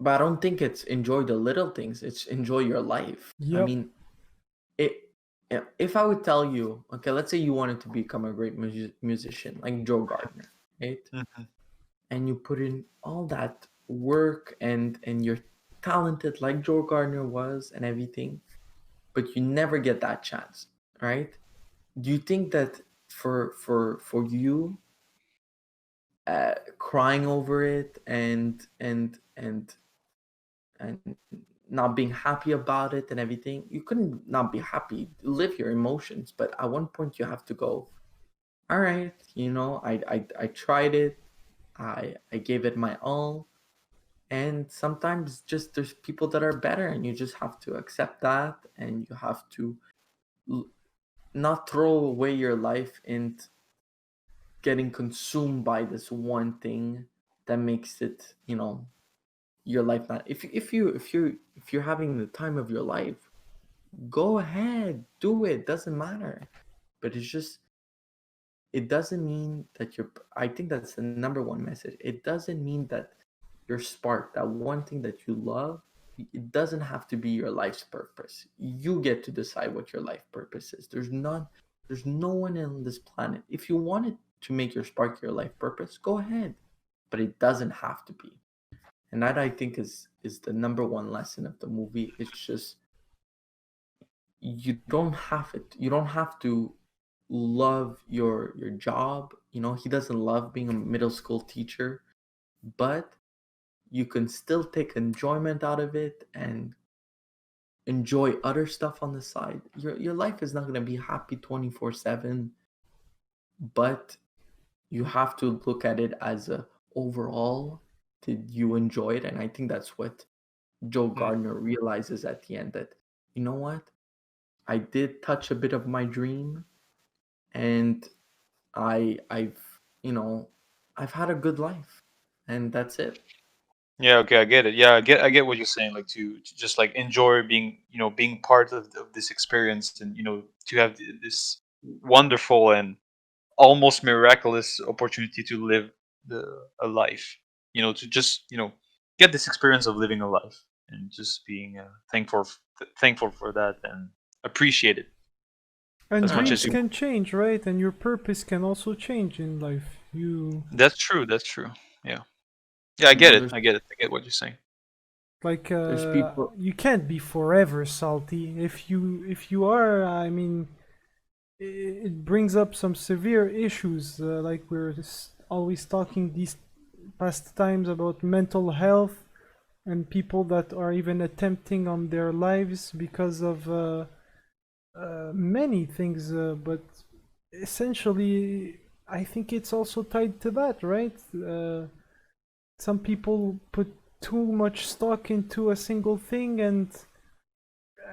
but I don't think it's enjoy the little things. It's enjoy your life. I Yep. mean, it if I would tell you, okay, let's say you wanted to become a great musician like Joe Gardner, right? Mhm. And you put in all that work and you're talented like Joe Gardner was and everything, but you never get that chance, right? Do you think that for you, crying over it and not being happy about it and everything, you couldn't not be happy, live your emotions, but at one point you have to go, all right, I tried it, I gave it my all, and sometimes just there's people that are better, and you just have to accept that, and you have to l- not throw away your life in getting consumed by this one thing that makes it, your life not. If you're having the time of your life, go ahead, do it, doesn't matter. But it's just, it doesn't mean that you're, I think that's the number one message. It doesn't mean that your spark, that one thing that you love, it doesn't have to be your life's purpose. You get to decide what your life purpose is. There's no one on this planet. If you wanted to make your spark your life purpose, go ahead. But it doesn't have to be. And that, I think, is the number one lesson of the movie. It's just, you don't have to love your job. He doesn't love being a middle school teacher, but you can still take enjoyment out of it and enjoy other stuff on the side. Your life is not going to be happy 24/7, but you have to look at it as a overall, did you enjoy it? And I think that's what Joe Mm. Gardner realizes at the end, that, you know what, I did touch a bit of my dream, and I've I've had a good life, and that's it. Yeah, okay, I get it. Yeah, I get what you're saying. Like to just like enjoy being, being part of this experience, and to have this wonderful and almost miraculous opportunity to live a life. To just get this experience of living a life, and just being thankful for that, and appreciate it And as much dreams as you. can change, right? And your purpose can also change in life. That's true. That's true. Yeah. Yeah, I You know, get it. there's I get it. I get what you're saying. like there's people. you can't be forever salty. If you are, I mean, it brings up some severe issues. Like we're always talking these past times about mental health and people that are even attempting on their lives because of many things. But essentially, I think it's also tied to that, right? Some people put too much stock into a single thing, and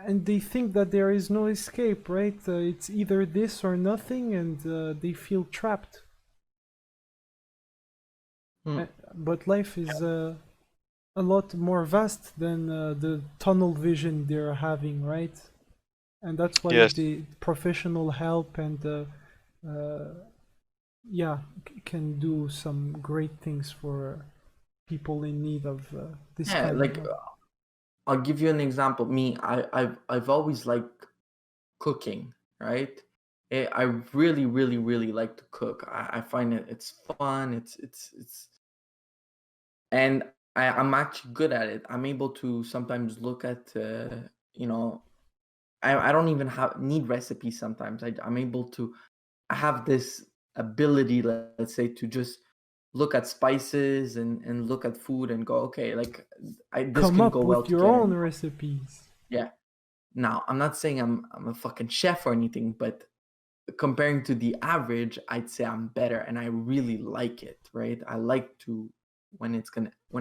they think that there is no escape, right? It's either this or nothing, and they feel trapped. Hmm. But life is a lot more vast than the tunnel vision they're having, right? And that's why Yes. the professional help and yeah, can do some great things for people in need of this Yeah, kind of like, help. I'll give you an example. Me, I've always liked cooking, right? I really, really, really like to cook. I find it's fun. It's and I'm actually good at it. I'm able to sometimes look at, you know, I don't even need recipes sometimes. I'm able to, I have this ability, let's say, to just look at spices and look at food and go, okay, like, this Come can go up well with your together. own recipes. Yeah. Now, I'm not saying I'm a fucking chef or anything, but comparing to the average, I'd say I'm better, and I really like it, right? I like to, when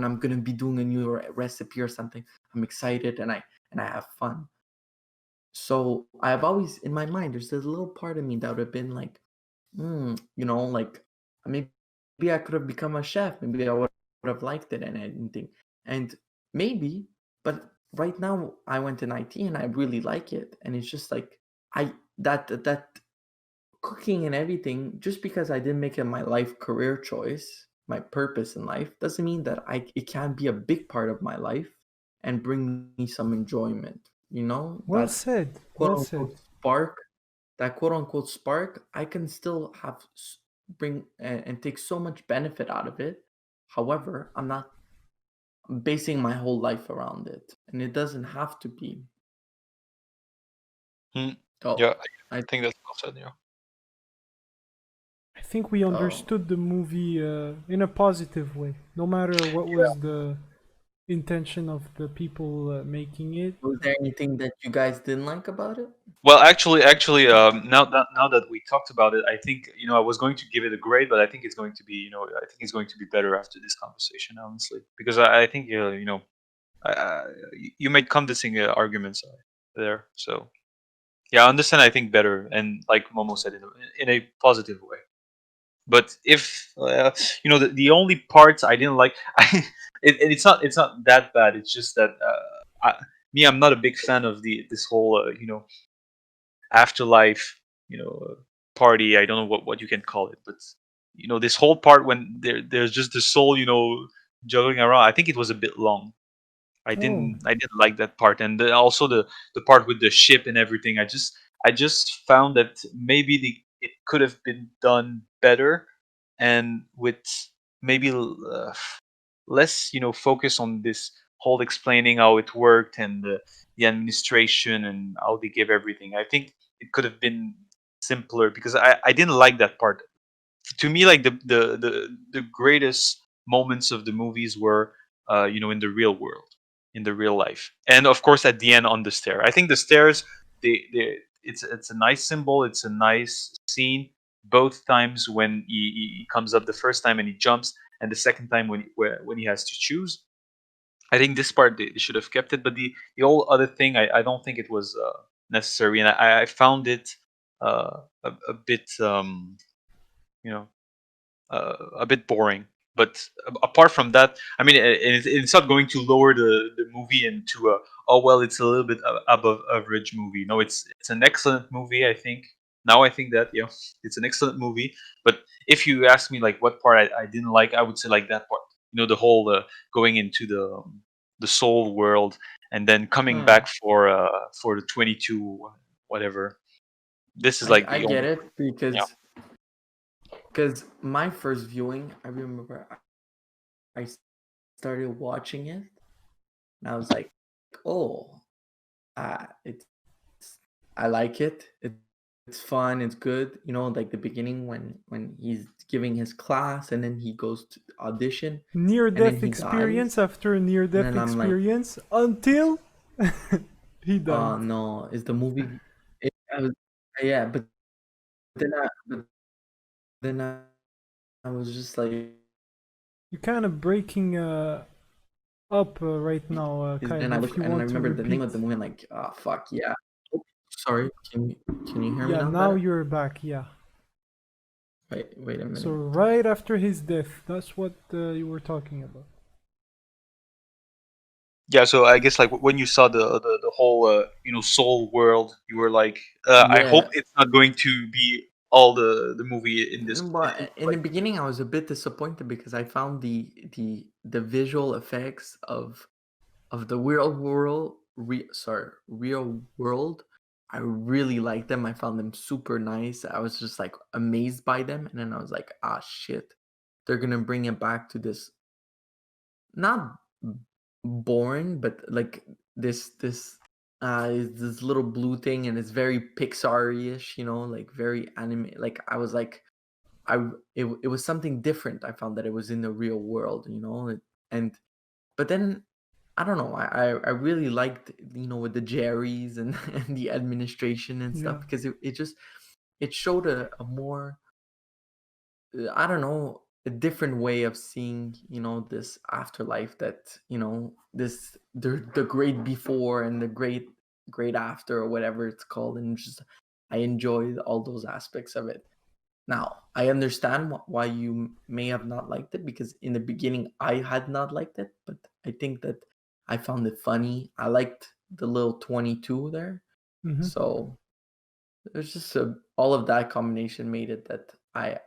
I'm gonna be doing a new recipe or something, I'm excited, and I have fun. So I've always, in my mind, there's this little part of me that would have been like, like, maybe I could have become a chef. Maybe I would have liked it and anything. And maybe, but right now I went in IT and I really like it. And it's just like, that cooking and everything, just because I didn't make it my life career choice, my purpose in life, doesn't mean that it can be a big part of my life and bring me some enjoyment. Well That said. quote Well said. unquote spark, that quote unquote spark, I can still bring and take so much benefit out of it. However, I'm not basing my whole life around it, and it doesn't have to be. Hmm. Oh, Yeah, I I think that's well said. Yeah. I think we oh, understood the movie in a positive way, no matter what was the intention of the people making it. was there anything that you guys didn't like about it? Well, now that we talked about it, I think I was going to give it a grade, but I think it's going to be I think it's going to be better after this conversation, honestly, because I think you made convincing arguments there. So yeah, I understand. I think better, and like Momo said, in a positive way. But if the only parts I didn't like, it's not that bad. It's just that I'm not a big fan of this whole afterlife party. I don't know what you can call it, but this whole part when there's just the soul juggling around. I think it was a bit long. Oh, I didn't like that part, and also the part with the ship and everything. I just found that maybe it could have been done better, and with maybe less focus on this whole explaining how it worked and the administration and how they give everything. I think it could have been simpler because I didn't like that part. To me, like the greatest moments of the movies were in the real world, in the real life, and of course at the end on the stair. I think the stairs, it's a nice symbol, it's a nice scene, both times when he comes up the first time and he jumps, and the second time when he has to choose. I think this part they should have kept it, but the whole other thing, I don't think it was necessary, and I found it a bit you know a bit boring. But apart from that, I mean, it's not going to lower the movie into a, oh well, it's a little bit above average movie. No, it's an excellent movie. I think now I think that yeah, it's an excellent movie. But if you ask me like what part I didn't like, I would say like that part. The whole going into the soul world and then coming Hmm. back for the 22 whatever. This is like I the get only it yeah. because my first viewing, I remember I started watching it, and I was like, oh, it's I like it. It's fun. It's good. Like the beginning when he's giving his class, and then he goes to audition, near and then death he experience dies, after near and death then I'm like, experience until he died. no, is the movie? I was, yeah, but then I was just like, You're kind of breaking up right now, is Kyle. then I If look you and I want to remember the name repeat. of the movie, and like, oh fuck yeah. Oh, sorry, can you hear me Yeah, now now better? you're back. Yeah. Wait a So minute. right after his death, that's what you were talking about. Yeah, so I guess like when you saw the whole soul world, you were like, I hope Yeah, it's not going to be all the movie in this. but in the Like, beginning, I was a bit disappointed because I found the visual effects of the real world. I really liked them. I found them super nice. I was just like amazed by them, and then I was like, ah, shit, they're gonna bring it back to this not boring, but like this little blue thing, and it's very Pixar-ish, like very anime. Like I was like, it was something different. I found that it was in the real world, and but then I don't know. I really liked, with the Jerrys and, and the administration and Yeah. stuff, because it showed a more, I don't know, a different way of seeing, this afterlife, that, this the great before and the great after, or whatever it's called, and just I enjoyed all those aspects of it. Now, I understand why you may have not liked it, because in the beginning I had not liked it, but I think that I found it funny. I liked the little 22 there. Mm-hmm. So there's just all of that combination made it that I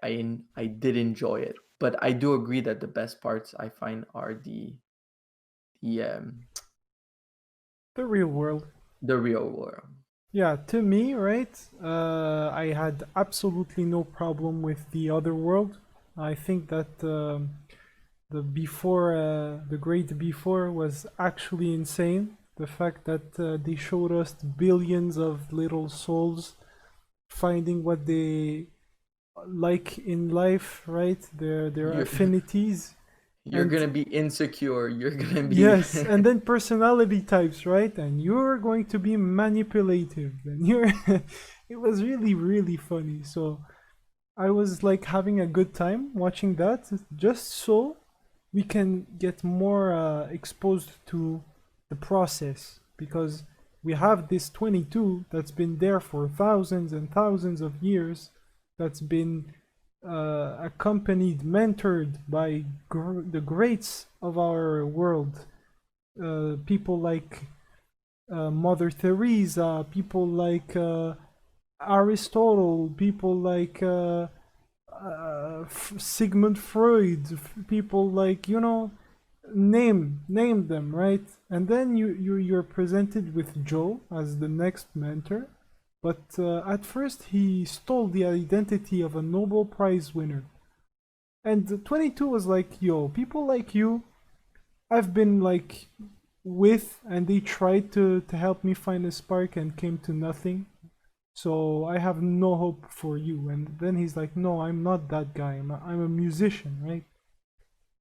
did enjoy it. But I do agree that the best parts I find are the The real world. the real world. Yeah, to me, right? I had absolutely no problem with the other world. I think that the great before was actually insane. The fact that they showed us billions of little souls finding what they like in life, right? Their You're affinities. you're And gonna be insecure. You're gonna be yes, and then personality types, right? And you're going to be manipulative, and you're. It was really really funny. So I was like having a good time watching that, just so we can get more exposed to the process, because we have this 22 that's been there for thousands and thousands of years, that's been accompanied, mentored by the greats of our world, people like Mother Teresa, people like Aristotle, people like Sigmund Freud, people like, name them, right? And then you're presented with Joe as the next mentor, but at first he stole the identity of a Nobel Prize winner. And 22 was like, yo, people like you, I've been like with, and they tried to help me find a spark and came to nothing. So I have no hope for you. And then he's like, no, I'm not that guy. I'm a musician, right?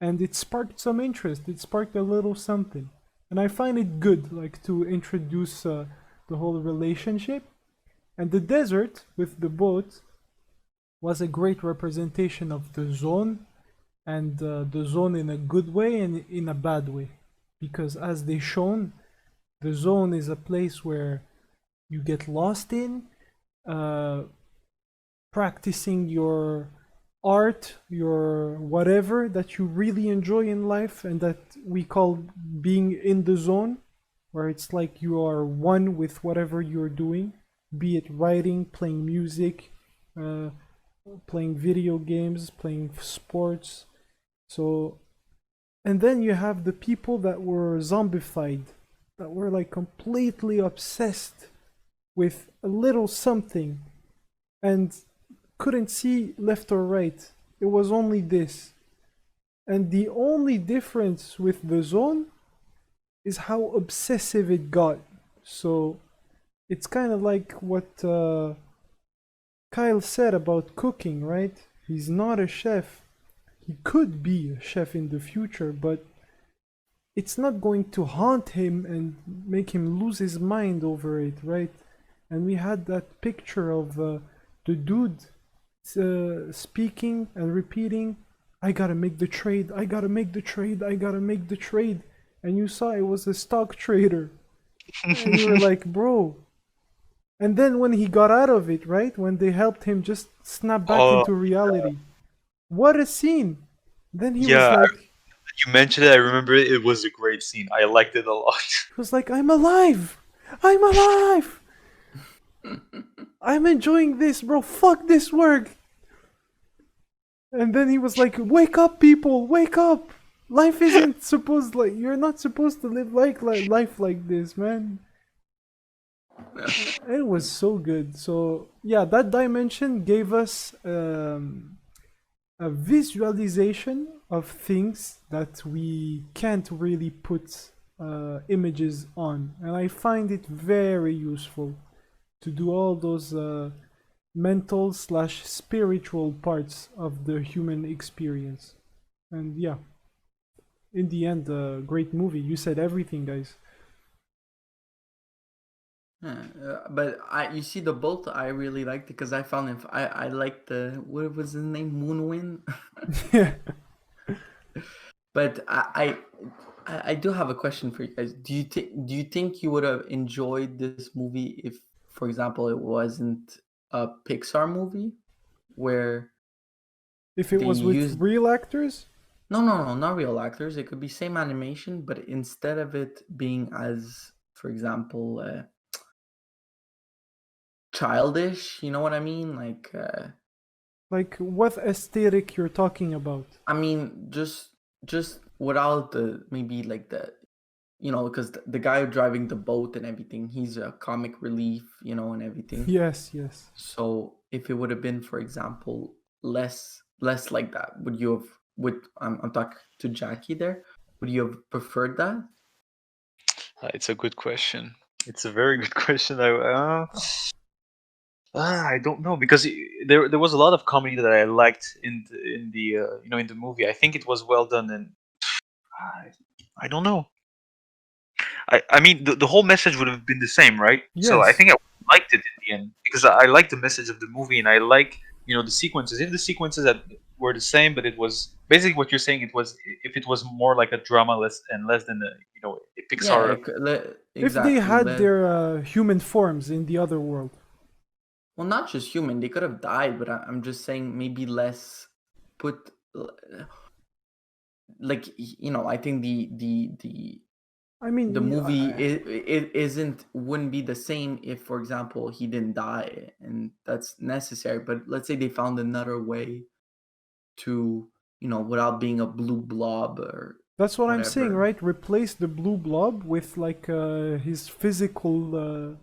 And it sparked some interest. It sparked a little something. And I find it good, like, to introduce the whole relationship. And the desert with the boat was a great representation of the zone, and the zone in a good way and in a bad way. Because as they shown, the zone is a place where you get lost in, uh, practicing your art, your whatever that you really enjoy in life, and that we call being in the zone, where it's like you are one with whatever you're doing, be it writing, playing music, uh, playing video games, playing sports. So, and then you have the people that were zombified, that were like completely obsessed with a little something and couldn't see left or right. It was only this. And the only difference with the zone is how obsessive it got. So it's kind of like what Kyle said about cooking, right? He's not a chef. He could be a chef in the future, but it's not going to haunt him and make him lose his mind over it, right? And we had that picture of the dude speaking and repeating, I gotta make the trade, I gotta make the trade, I gotta make the trade. And you saw it was a stock trader. And you were like, bro. And then when he got out of it, right? When they helped him just snap back Oh, into reality. What a scene. Then he was yeah, like, you mentioned it. I remember it. It was a great scene. I liked it a lot. he was like, I'm alive. I'm alive. I'm enjoying this, bro. Fuck this work. And then he was like, wake up, people. Wake up. Life isn't supposed, like, you're not supposed to live like life like this, man. It was so good. So yeah, that dimension gave us a visualization of things that we can't really put images on, and I find it very useful to do all those mental slash spiritual parts of the human experience. And yeah, in the end, a great movie. You said everything, guys. But you see the bolt, I really liked it because I found it. I liked the, what was his name, Moonwind. Yeah. But I do have a question for you guys. Do you think you would have enjoyed this movie if, for example, it wasn't a Pixar movie where If it they was with used real actors, no, not real actors. It could be same animation, but instead of it being as, for example, childish, you know what I mean? like what aesthetic you're talking about? I mean, just without the, maybe like the, because the guy driving the boat and everything, he's a comic relief, and everything. Yes, yes. So if it would have been, for example, less like that, would you have I'm talking to Jacky there. Would you have preferred that? It's a good question. It's a very good question. I don't know because there was a lot of comedy that I liked in the in the movie. I think it was well done, and I, I don't know. I mean the whole message would have been the same, right? So I Yes. think I liked it in the end because I like the message of the movie and I like the sequences. If the sequences that were the same, but it was basically what you're saying. It was if it was more like a drama less and less than a Yeah, Pixar. If they exactly. had their human forms in the other world. Well, not just human. They could have died, but I'm just saying maybe less put. Like I think I the mean, movie it isn't wouldn't be the same if, for example, he didn't die, and that's necessary. But let's say they found another way to without being a blue blob or that's what I'm saying, whatever. right? Replace the blue blob with like his physical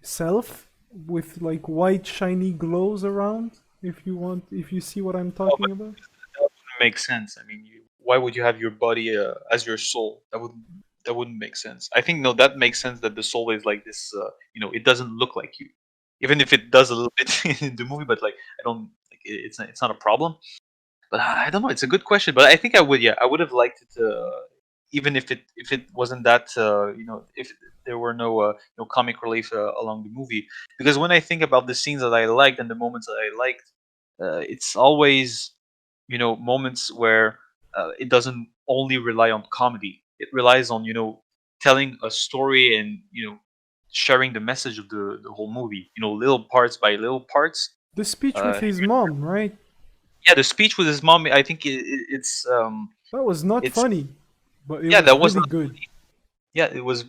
self with like white shiny glows around. If you see what I'm Oh, but talking about. that wouldn't make sense. I mean, why would you have your body as your soul? That wouldn't make sense. I think no, that makes sense that the soul is like this. It doesn't look like you, even if it does a little bit in the movie. But like, I don't like it's not a problem. But I don't know. It's a good question. But I think I would. Yeah, I would have liked it. Even if it wasn't that. If there were no comic relief along the movie. Because when I think about the scenes that I liked and the moments that I liked, it's always moments where it doesn't only rely on comedy. It relies on telling a story and sharing the message of the whole movie. Little parts by little parts. The speech with Uh, his mom, right? yeah, the speech with his mom. I think That was not it's funny, but it yeah, was that was really not good. funny. Yeah, it was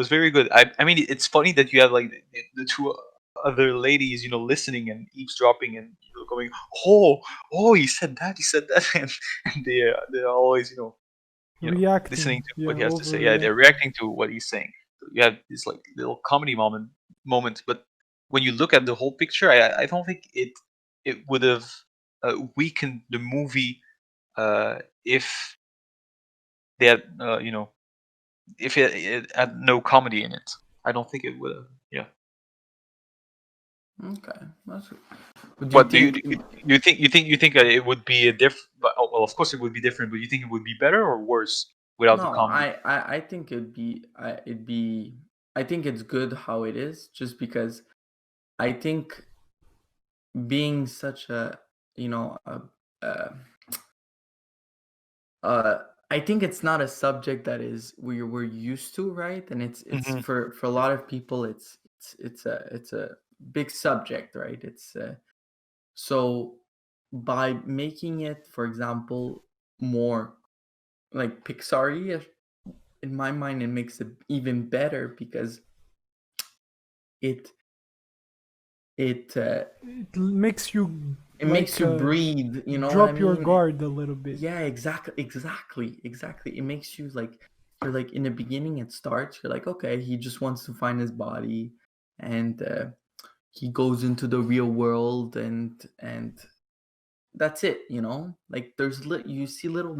very good. I mean, it's funny that you have like the two other ladies, listening and eavesdropping and going, oh, oh, he said that, and they're always listening Reacting, to yeah, what he has to say. Yeah, they're overreacting. reacting to what he's saying. So you have this like little comedy moments, but when you look at the whole picture, I don't think it would have weakened the movie if they had if it had no comedy in it. I don't think it would have. Yeah. Okay, that's. But do you What do you think? do you think it would be a different? Well, of course it would be different, but you think it would be better or worse without the No, comedy? I think it'd be. I think it's good how it is, just because I think being such a you know a, uh I think it's not a subject that is we're used to, right? And it's Hmm. for a lot of people, it's a big subject, right? It's so by making it, for example, more like Pixar-y, in my mind, it makes it even better because it it uh, It makes you it makes like you breathe. You know what I drop your mean? guard a little bit. Yeah, exactly. It makes you like you're like in the beginning. It starts. You're like, okay, he just wants to find his body, and he goes into the real world, and that's it. Like you see little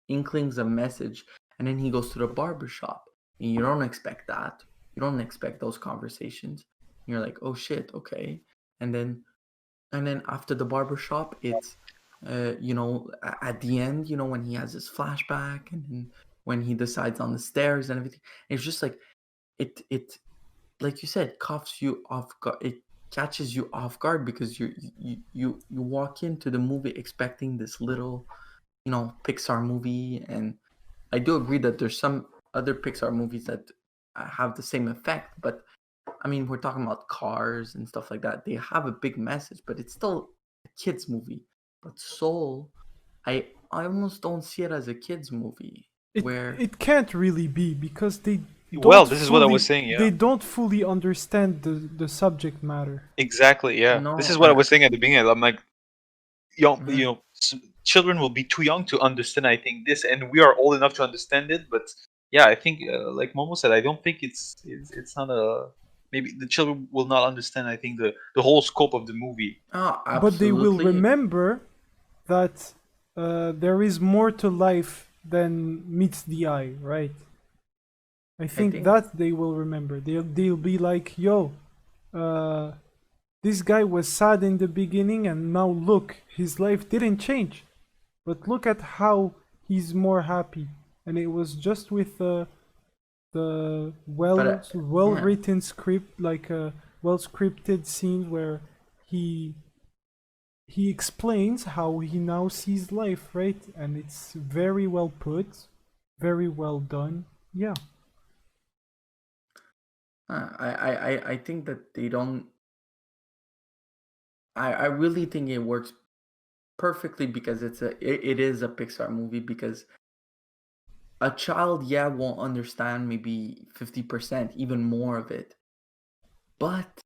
inklings of message, and then he goes to the barber shop, and you don't expect that. You don't expect those conversations. You're like, oh shit, okay, and then after the barber shop, it's at the end, when he has his flashback, and then when he decides on the stairs and everything, it's just like it like you said, cuffs you off guard. It catches you off guard because you walk into the movie expecting this little Pixar movie. And I do agree that there's some other Pixar movies that have the same effect, but I mean, we're talking about cars and stuff like that. They have a big message, but it's still a kids movie. But Soul, I almost don't see it as a kids movie It where it can't really be because Well, this is what I was saying. Yeah. they don't fully understand the subject matter. Exactly. Yeah. This no, is what I was saying at the beginning. I'm like, young, mhm. children will be too young to understand. I think this, and we are old enough to understand it. But yeah, I think, like Momo said, I don't think it's not a. Maybe the children will not understand. I think the whole scope of the movie. Oh, But they will absolutely. remember that there is more to life than meets the eye, right? I I think think that they will remember. They'll be like, yo, uh, this guy was sad in the beginning, and now look, his life didn't change, but look at how he's more happy, and it was just with the but well yeah. written script, like a well scripted scene where he he explains how he now sees life, right? And it's very well put, very well done. Yeah. I think that they don't. I really think it works perfectly because it is a Pixar movie, because a child, yeah, won't understand maybe 50%, even more of it. But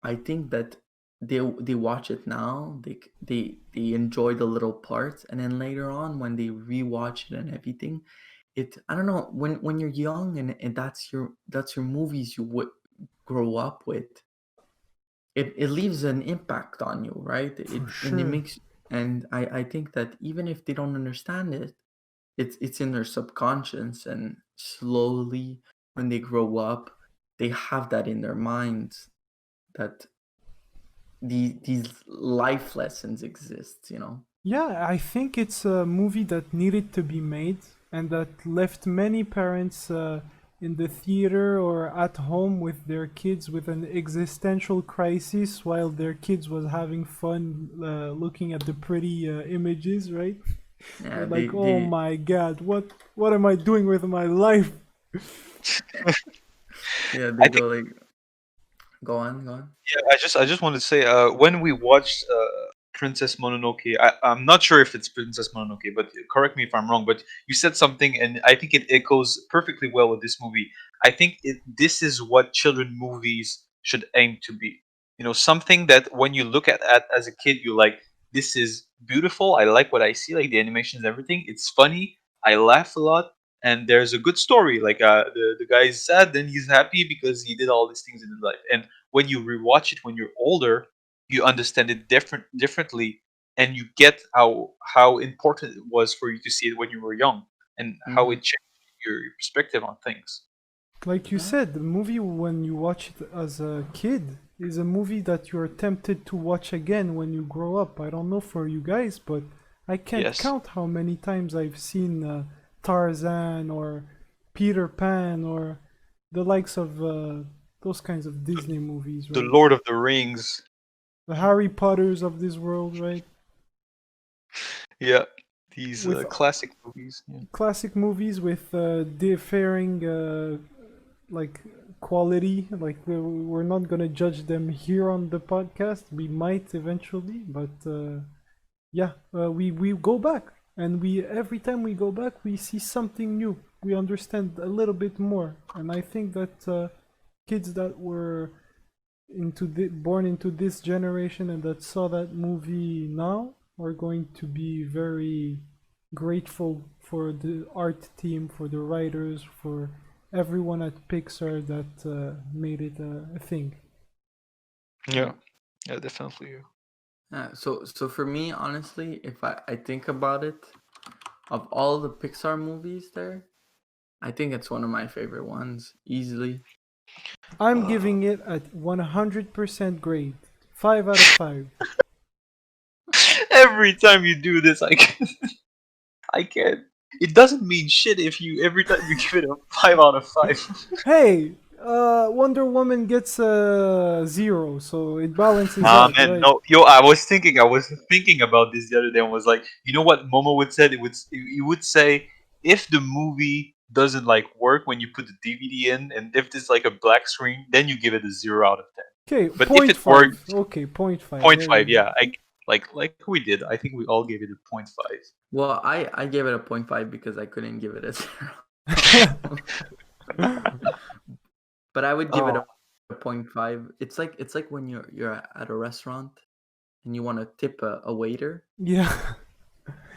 I think that they watch it now, they enjoy the little parts, and then later on when they rewatch it and everything, I don't know, when you're young and that's your movies you would grow up with, it leaves an impact on you, right? For And it sure. makes, and I think that even if they don't understand it, it's in their subconscious, and slowly when they grow up, they have that in their minds, that these life lessons exist. Yeah, I think it's a movie that needed to be made and that left many parents in the theater or at home with their kids with an existential crisis while their kids was having fun looking at the pretty images, right? Yeah, They're like, "Oh my God, what am I doing with my life?" yeah, I they think go like, go on. yeah, I just want to say when we watched Princess Mononoke, I'm not sure if it's Princess Mononoke, but correct me if I'm wrong. But you said something, and I think it echoes perfectly well with this movie. I think this is what children movies should aim to be. Something that when you look at as a kid, you like, this is beautiful. I like what I see, like the animations, everything. It's funny. I laugh a lot, and there's a good story. Like the guy is sad, then he's happy because he did all these things in his life. And when you rewatch it when you're older, you understand it differently, and you get how important it was for you to see it when you were young, and how Hmm. it changed your perspective on things. Like you Yeah. said, the movie when you watch it as a kid is a movie that you're tempted to watch again when you grow up. I don't know for you guys, but I can't Yes, count how many times I've seen Tarzan or Peter Pan or the likes of those kinds of Disney movies, the right? Lord of the Rings. The Harry Potters of this world, right? Yeah, these With classic movies. Yeah. classic movies with differing like quality. Like we're not gonna judge them here on the podcast. We might eventually, but yeah, we go back, and we every time we go back, we see something new. We understand a little bit more, and I think that kids that were born into this generation and that saw that movie now are going to be very grateful for the art team, for the writers, for everyone at Pixar that made it a thing. Yeah, yeah, definitely. So for me, honestly, if I think about it, of all the Pixar movies there, I think it's one of my favorite ones, easily. I'm giving it a 100% grade, 5 out of 5. Every time you do this, I can I can't. It doesn't mean shit if you every time you give it a 5 out of 5. Hey, Wonder Woman gets a 0, so it balances Nah, out, man, right? no. Yo, I was thinking about this the other day and was like, you know what Momo would say? It would say if the movie doesn't like work when you put the DVD in, and if there's like a black screen, then you give it a 0 out of 10. Okay, But if point it worked, 5. Okay, point 5. point There you five, go. yeah, like we did. I think we all gave it a point 5. Well, I gave it a 0.5 because I couldn't give it a 0. But I would give it Oh, a 0.5. It's like when you're at a restaurant and you want to tip a waiter, Yeah,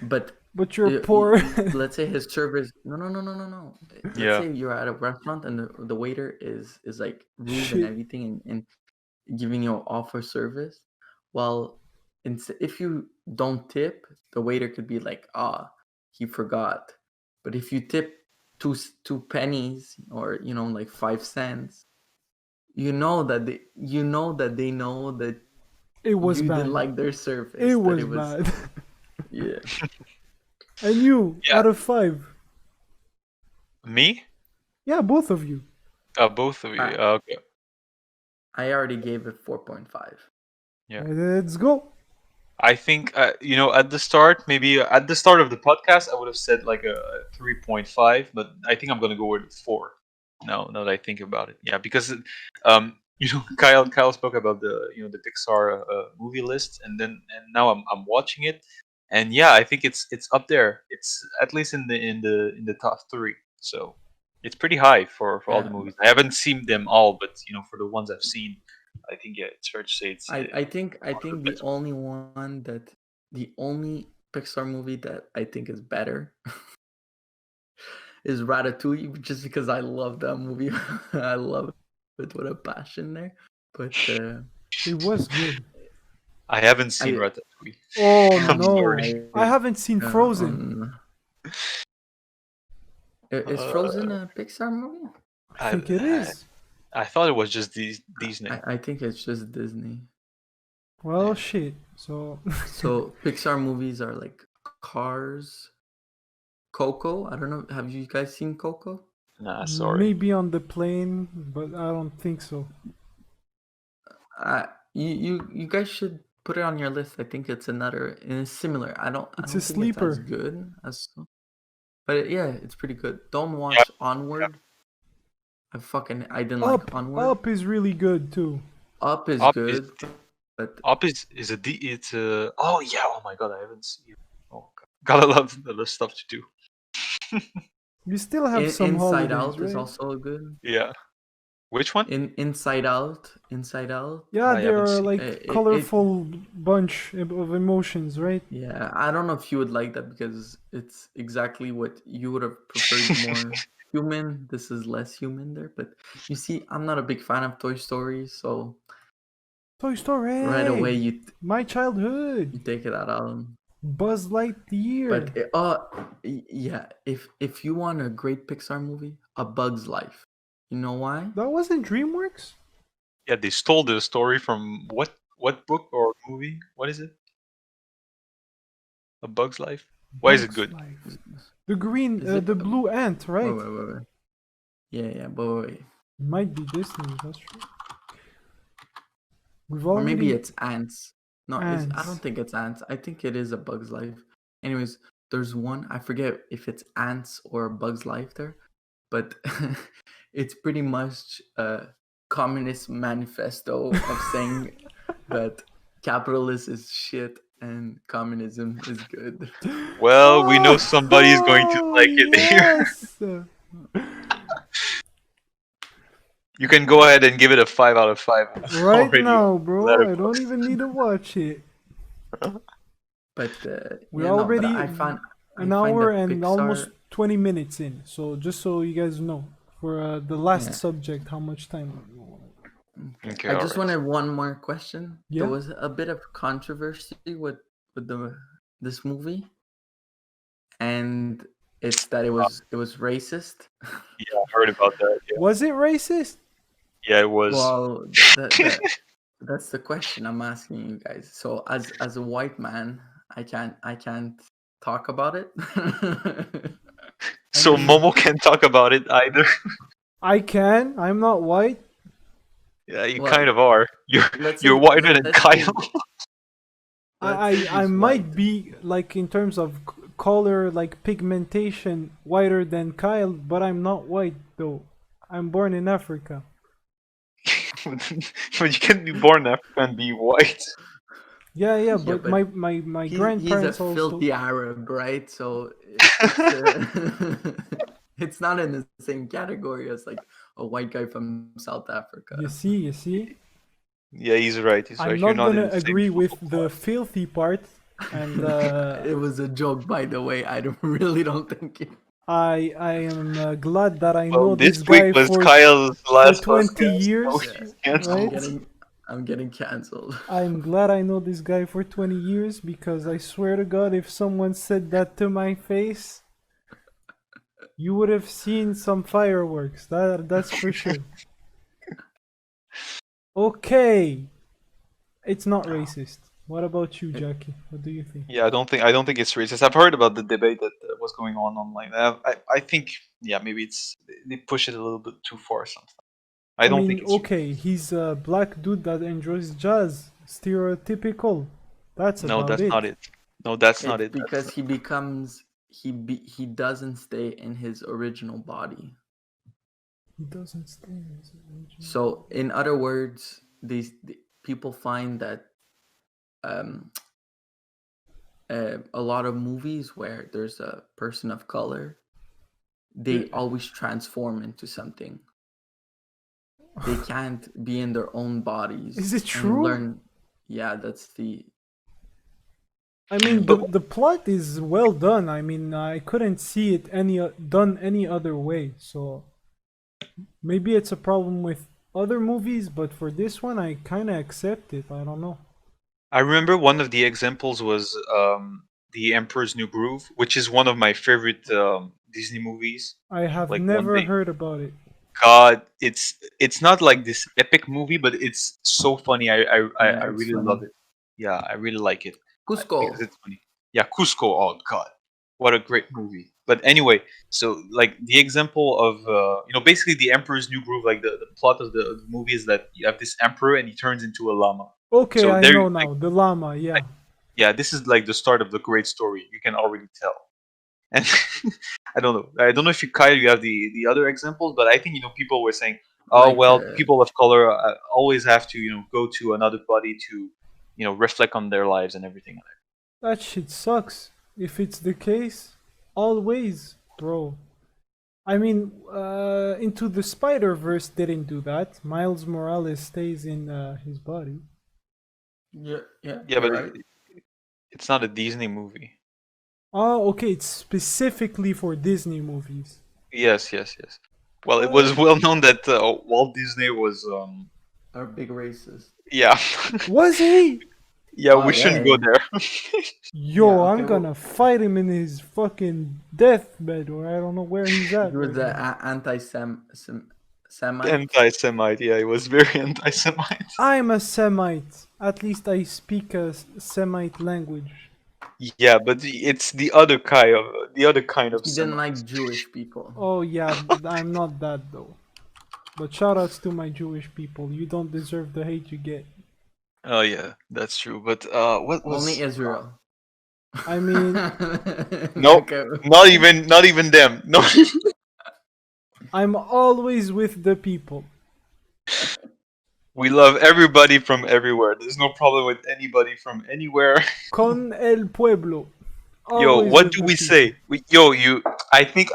but but you're poor. let's say his service. No. Let's yeah, say you're at a restaurant and the waiter is like rude and Shit. everything, and giving you offer service. Well, if you don't tip, the waiter could be like, he forgot. But if you tip two pennies or like 5 cents, you know that they know that It was you bad. didn't like their service. It that was bad. Yeah. And you, Yeah. out of 5? Me? Yeah, both of you. Both of you. Okay. I already gave it 4.5. Yeah. Let's go. I think at the start, maybe at the start of the podcast, I would have said like a 3.5, but I think I'm gonna go with 4. Now that I think about it, yeah, because Kyle spoke about the Pixar movie list, and now I'm watching it, and yeah, I think it's up there. It's at least in the top 3, so it's pretty high for all the Yeah. movies. I haven't seen them all, but for the ones I've seen, I think it's fair to say it's. I think one of the the best. only Pixar movie that I think is better is Ratatouille, just because I love that movie. I love it with a passion there. But It was good. I haven't seen I- Ratatouille. Oh I'm no, sorry. I haven't seen Frozen. Is Frozen a Pixar movie? I think it is. I thought it was just Disney. I think it's just Disney. Well, Yeah. shit. So So Pixar movies are like Cars, Coco. I don't know. Have you guys seen Coco? Nah, sorry. maybe on the plane, but I don't think so. You guys should put it on your list. I think it's similar. I don't It's think a it's sleeper. as good as, but yeah, it's pretty good. Don't watch Onward. I didn't like Onward. Up is really good too. Up is Up good, but Up is it's a oh yeah, oh my god, I haven't seen it. Oh god. Got a lot of stuff to do. You still have some Inside holidays, Out right? is also good. Yeah. Which one? Inside Out. Yeah, I they haven't are seen like it. colorful bunch of emotions, right? Yeah, I don't know if you would like that because it's exactly what you would have preferred more human. This is less human there, but you see, I'm not a big fan of Toy Story, so Toy Story. right away you My childhood. take it out. Buzz Lightyear. But yeah, if you want a great Pixar movie, A Bug's Life. You know why? That wasn't DreamWorks? Yeah, they stole the story from what book or movie? What is it? A Bug's Life? Why is it Bug's good? Life. The green, Is it- the blue ant, right? Wait. Yeah, but wait. It might be Disney, that's true. We've Or already... maybe it's ants. No, I Ants. don't think it's ants. I think it is A Bug's Life. Anyways, there's one. I forget if it's ants or A Bug's Life there, but it's pretty much a communist manifesto of saying that capitalism is shit and communism is good. Well, we know somebody is going to like it here. Yes! You can go ahead and give it a 5 out of 5. Right already. now, bro. I Letterboxd. don't even need to watch it. But We're yeah, no, but already I find an I find hour that and Pixar- almost 20 minutes in. So just so you guys know, for the last Yeah. subject, how much time? Okay, I just alright. wanted one more question. Yeah. There was a bit of controversy with this movie, and it's that it was racist. Yeah, I heard about that. Yeah, Was it racist? yeah it was. Well, that's the question I'm asking you guys. So as a white man, I can't talk about it. So Momo can't talk about it either. I can. I'm not white. Yeah, you Well, kind of are. You're let's you're say- whiter than let's say- Kyle. let's say I he's might white. be like in terms of color, like pigmentation, whiter than Kyle, but I'm not white though. I'm born in Africa. But you can't be born in Africa and be white. Yeah, Yeah, but but my He's grandparents a also. filthy Arab, right? So it's not in the same category as like a white guy from South Africa. You see. Yeah, he's right. He's I'm right. not You're not gonna in the same agree with level. the filthy part, and It was a joke, by the way. I really don't think it. I am glad that I know Well, this this guy week was for Kyle's last 20 podcast, years, so he's canceled. right? I'm getting canceled. I'm glad I know this guy for 20 years because I swear to God, if someone said that to my face, you would have seen some fireworks. That's for sure. Okay, it's not racist. What about you, Jackie? What do you think? Yeah, I don't think it's racist. I've heard about the debate that was going on online. I think yeah, maybe they push it a little bit too far sometimes. I I don't think mean, it's okay, he's a black dude that enjoys jazz. Stereotypical. That's no, about that's not it. it. No, that's not It's it. That's because he becomes he doesn't stay in his original body. He doesn't stay in his original. So, in other words, people find that a lot of movies where there's a person of color, they always transform into something. They can't be in their own bodies. Is it and true? learn. Yeah, that's the. I mean, But- the plot is well done. I mean, I couldn't see it done any other way. So maybe it's a problem with other movies, but for this one, I kind of accept it. I don't know. I remember one of the examples was the Emperor's New Groove, which is one of my favorite Disney movies. I have Like one never day, heard about it. God, it's not like this epic movie, but it's so funny. I Yeah, it's really love funny. it. Yeah, I really like it because Cusco. it's funny. Yeah, Cusco. Oh God, what a great movie. But anyway, so like the example of basically the Emperor's New Groove, like the plot of the movie is that you have this emperor and he turns into a llama. Okay, So I there, know like, now. The llama, yeah. yeah, this is like the start of the great story. You can already tell. And I don't know. I don't know if Kyle, you have the other examples, but I think people were saying, oh Like, well, people of color always have to go to another body to reflect on their lives and everything. That shit sucks. If it's the case, always, bro. I mean, Into the Spider Verse didn't do that. Miles Morales stays in his body. yeah, Yeah, you're but right. it's not a Disney movie. Oh, okay, it's specifically for Disney movies. Yes, yes, yes. Well, it Uh, was well known that Walt Disney was Are big racist. yeah. was he? Yeah, Oh we yeah, shouldn't go yeah. there. Yeah, Yo, okay. I'm gonna fight him in his fucking deathbed, or I don't know where he's at. He was Right an now. anti-Semite. Anti-Semite. Yeah, it was very anti-Semite. I'm a Semite. At least I speak a Semite language. Yeah, but it's the other kind of He didn't Semite. like Jewish people. Oh yeah, I'm not that though. But shoutouts to my Jewish people. You don't deserve the hate you get. Oh yeah, that's true. But what Only was? Israel. I mean, No, Okay. not even them. No, I'm always with the people. we love everybody from everywhere. There's no problem with anybody from anywhere. Con el pueblo. Yo, Always what with do the we people. say? You. I think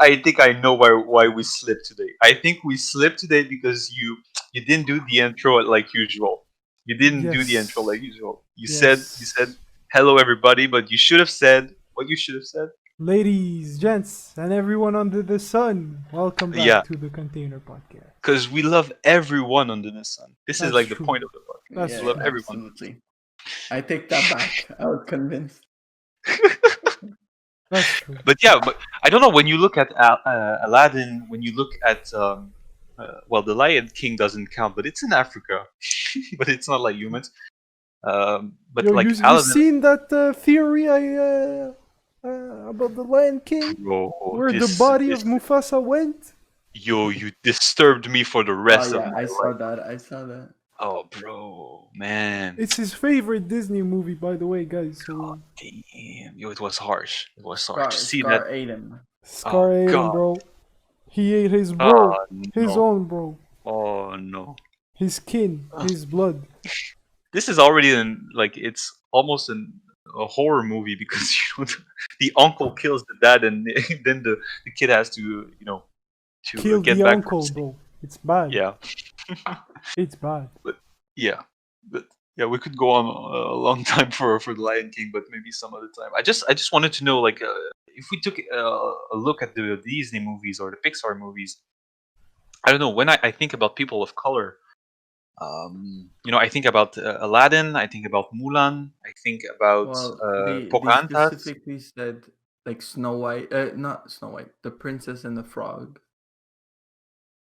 I know why we slipped today. I think we slipped today because you didn't do the intro like usual. You didn't do the intro Yes. like usual. You said Yes. hello everybody, but you should have said what you should have said. Ladies, gents, and everyone under the sun, welcome Yeah, back to the Container Podcast. because we love everyone under the sun. This is That's like the true. point of the podcast. That's Yeah, We love true. everyone. absolutely. I take that back. I was convinced. That's true. But yeah, but I don't know. When you look at Aladdin, when you look at well, the Lion King doesn't count, but it's in Africa, but it's not like humans. But Yo, like you Aladdin, seen that theory about the Lion King? bro, Where the this, body this, of Mufasa went? yo, you disturbed me for the Oh rest of yeah, my I saw life. that. I saw that. Oh, bro, man, It's his favorite Disney movie, by the way, guys. So God damn, yo, it was harsh. It was Scar, harsh to see Scar that. ate him. Scar Oh ate him, God, bro. He ate his oh bro, his no, own bro, oh no. his kin, his blood. This is already it's almost a horror movie because the uncle kills the dad and then the kid has to to Kill get the back from uncle, sleep. bro. It's bad. Yeah, It's bad. but yeah, but yeah, we could go on a long time for the Lion King, but maybe some other time. I just wanted to know like if we took a look at the Disney movies or the Pixar movies. I don't know when I think about people of color. I think about Aladdin. I think about Mulan. I think about Well, they Pocahontas. specifically said like Snow White, not Snow White, the Princess and the Frog.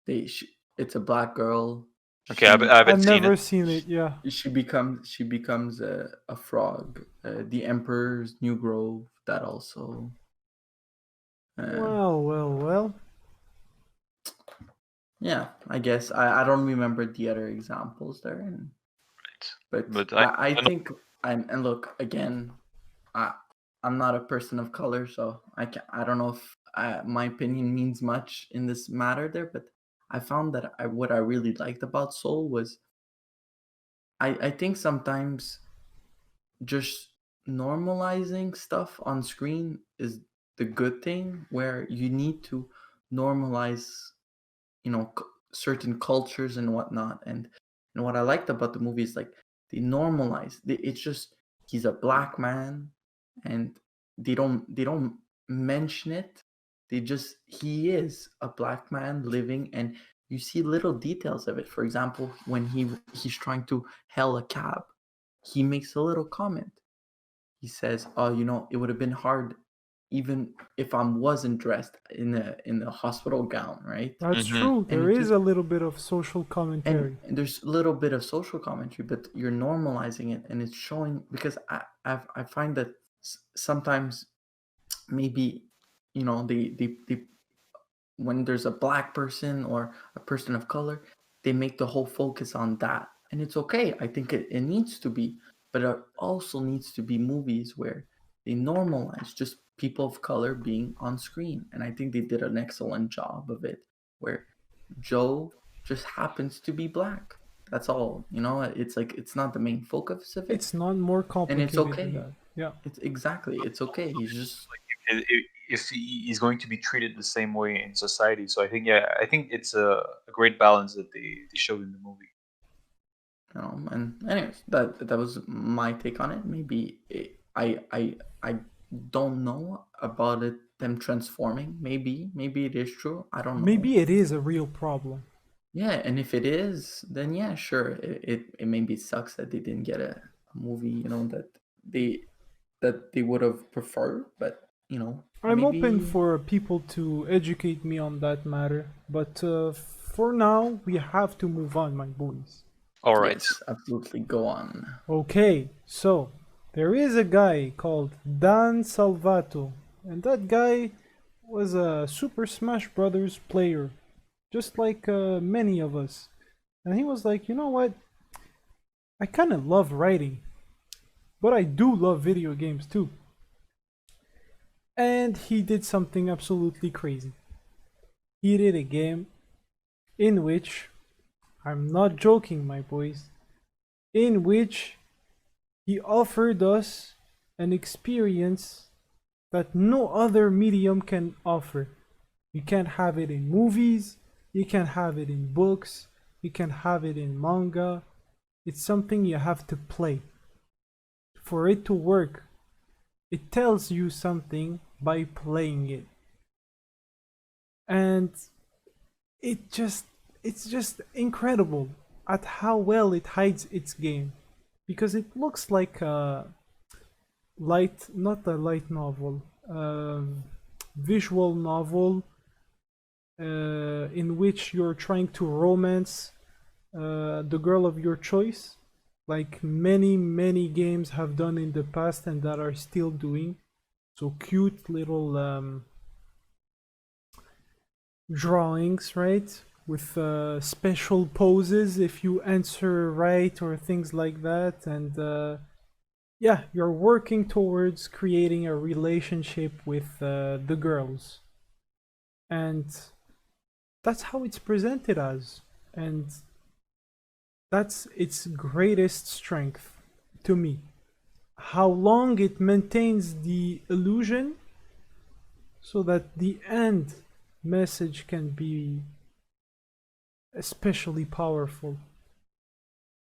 It's a black girl. Okay, I She I've haven't seen it. never seen it. Yeah. she becomes a frog. The Emperor's New Grove. That also. Uh, Well, well, well. yeah, I guess I don't remember the other examples there, but But I I know. think and look again, I I'm not a person of color, so I don't know if my opinion means much in this matter there, but I found that what I really liked about Soul was I think sometimes just normalizing stuff on screen is the good thing, where you need to normalize, certain cultures and whatnot. And what I liked about the movie is like they normalize. It's just he's a black man, and they don't mention it. They just he is a black man living, and you see little details of it. For example, when he's trying to hail a cab, he makes a little comment. He says, "Oh, it would have been hard even if I wasn't dressed in a hospital gown, right?" That's Hmm. true. And There it is just a little bit of social and, commentary. and there's a little bit of social commentary, but you're normalizing it, and it's showing because I find that sometimes maybe they when there's a black person or a person of color, they make the whole focus on that. And it's okay. I think it needs to be, but it also needs to be movies where they normalize just people of color being on screen. And I think they did an excellent job of it, where Joe just happens to be black. That's all. It's like it's not the main focus of it. It's not more And it's complicated than okay. that. Yeah. It's okay. He's just If he is going to be treated the same way in society, so I think, yeah, I think it's a great balance that they showed in the movie. And anyways, that was my take on it. Maybe I don't know about it, them transforming. Maybe it is true. I don't know. Maybe it is a real problem. Yeah, and if it is, then yeah, sure. It maybe sucks that they didn't get a movie, that they would have preferred. But I'm open maybe for people to educate me on that matter, but for now, we have to move on, my boys. All right. yes, absolutely. Go on. Okay, so there is a guy called Dan Salvato, and that guy was a Super Smash Brothers player, just like many of us. And he was like, you know what? I kind of love writing, but I do love video games too. And he did something absolutely crazy. He did a game in which, I'm not joking, my boys, in which he offered us an experience that no other medium can offer. You can't have it in movies, you can't have it in books, you can have it in manga. It's something you have to play. For it to work, it tells you something by playing it. And it just it's just incredible at how well it hides its game, because it looks like a not a light novel, visual novel, in which you're trying to romance the girl of your choice, like many games have done in the past and that are still doing. So cute little drawings, right? With special poses if you answer right or things like that. And yeah, you're working towards creating a relationship with the girls. And that's how it's presented as. And that's its greatest strength to me. How long it maintains the illusion so that the end message can be especially powerful.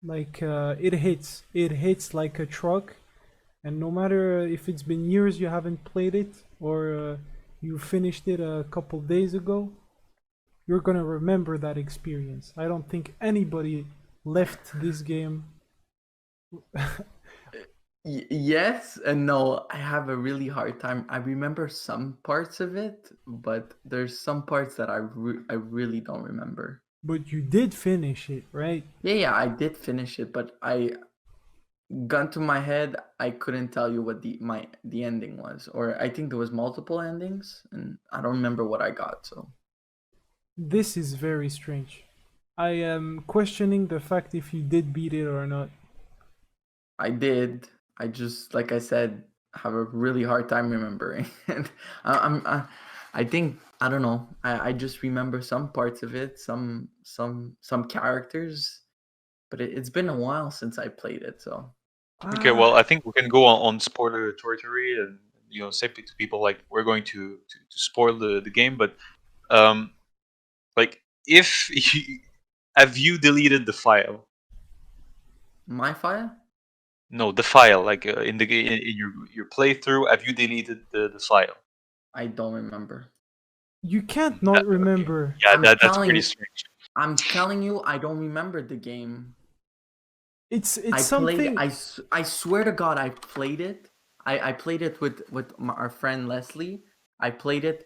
Like it hits like a truck, and no matter if it's been years you haven't played it, or you finished it a couple days ago, you're gonna remember that experience. I don't think anybody left this game? Yes and no. I have a really hard time. I remember some parts of it, but there's some parts that I really don't remember. But you did finish it, right? Yeah, I did finish it, but gun to my head, I couldn't tell you what the ending was, or I think there was multiple endings, and I don't remember what I got. So This is very strange. I am questioning the fact if you did beat it or not. I did. I just, like I said, have a really hard time remembering, and I think I don't know. I just remember some parts of it, some characters, but it's been a while since I played it, so. Okay, well, I think we can go on spoiler territory and say to people like we're going to spoil the game, but like if have you deleted the file? My file? No, the file like in the in your playthrough, have you deleted the file? I don't remember. You can't not remember. Yeah, I'm that's telling pretty you, strange. I'm telling you, I don't remember the game. It's I played. something. I swear to God, I played it. I played it with our friend Leslie. I played it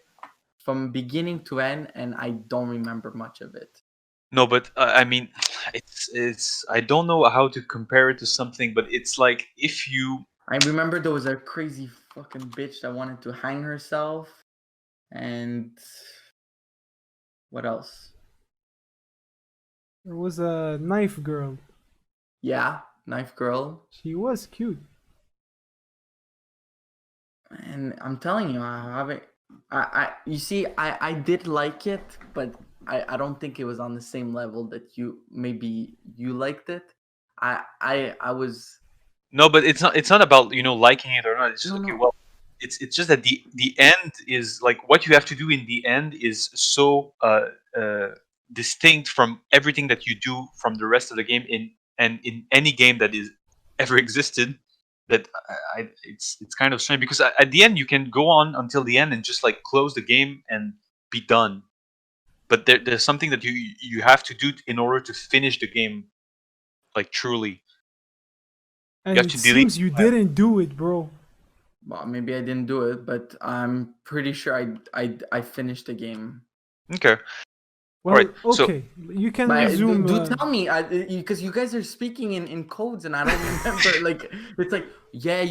from beginning to end, and I don't remember much of it. No, but I mean, it's I don't know how to compare it to something, but it's like if you I remember there was a crazy fucking bitch that wanted to hang herself, and what else? There was a knife girl. Yeah, knife girl. She was cute. And I'm telling you, I haven't. You see, I did like it, but I don't think it was on the same level that maybe you liked it. I was. No, but it's not about liking it or not. It's just No, okay. no. Well, it's just that the end is like what you have to do in the end is so distinct from everything that you do from the rest of the game in any game that is ever existed. That it's kind of strange because at the end you can go on until the end and just like close the game and be done. But there's something that you have to do in order to finish the game like truly. You And have it to delete. seems you didn't do it, bro. Well, maybe I didn't do it, but I'm pretty sure I finished the game. Okay. All right. Well, So okay. You can But resume. do tell me, because you guys are speaking in codes, and I don't remember. Like it's like, yeah,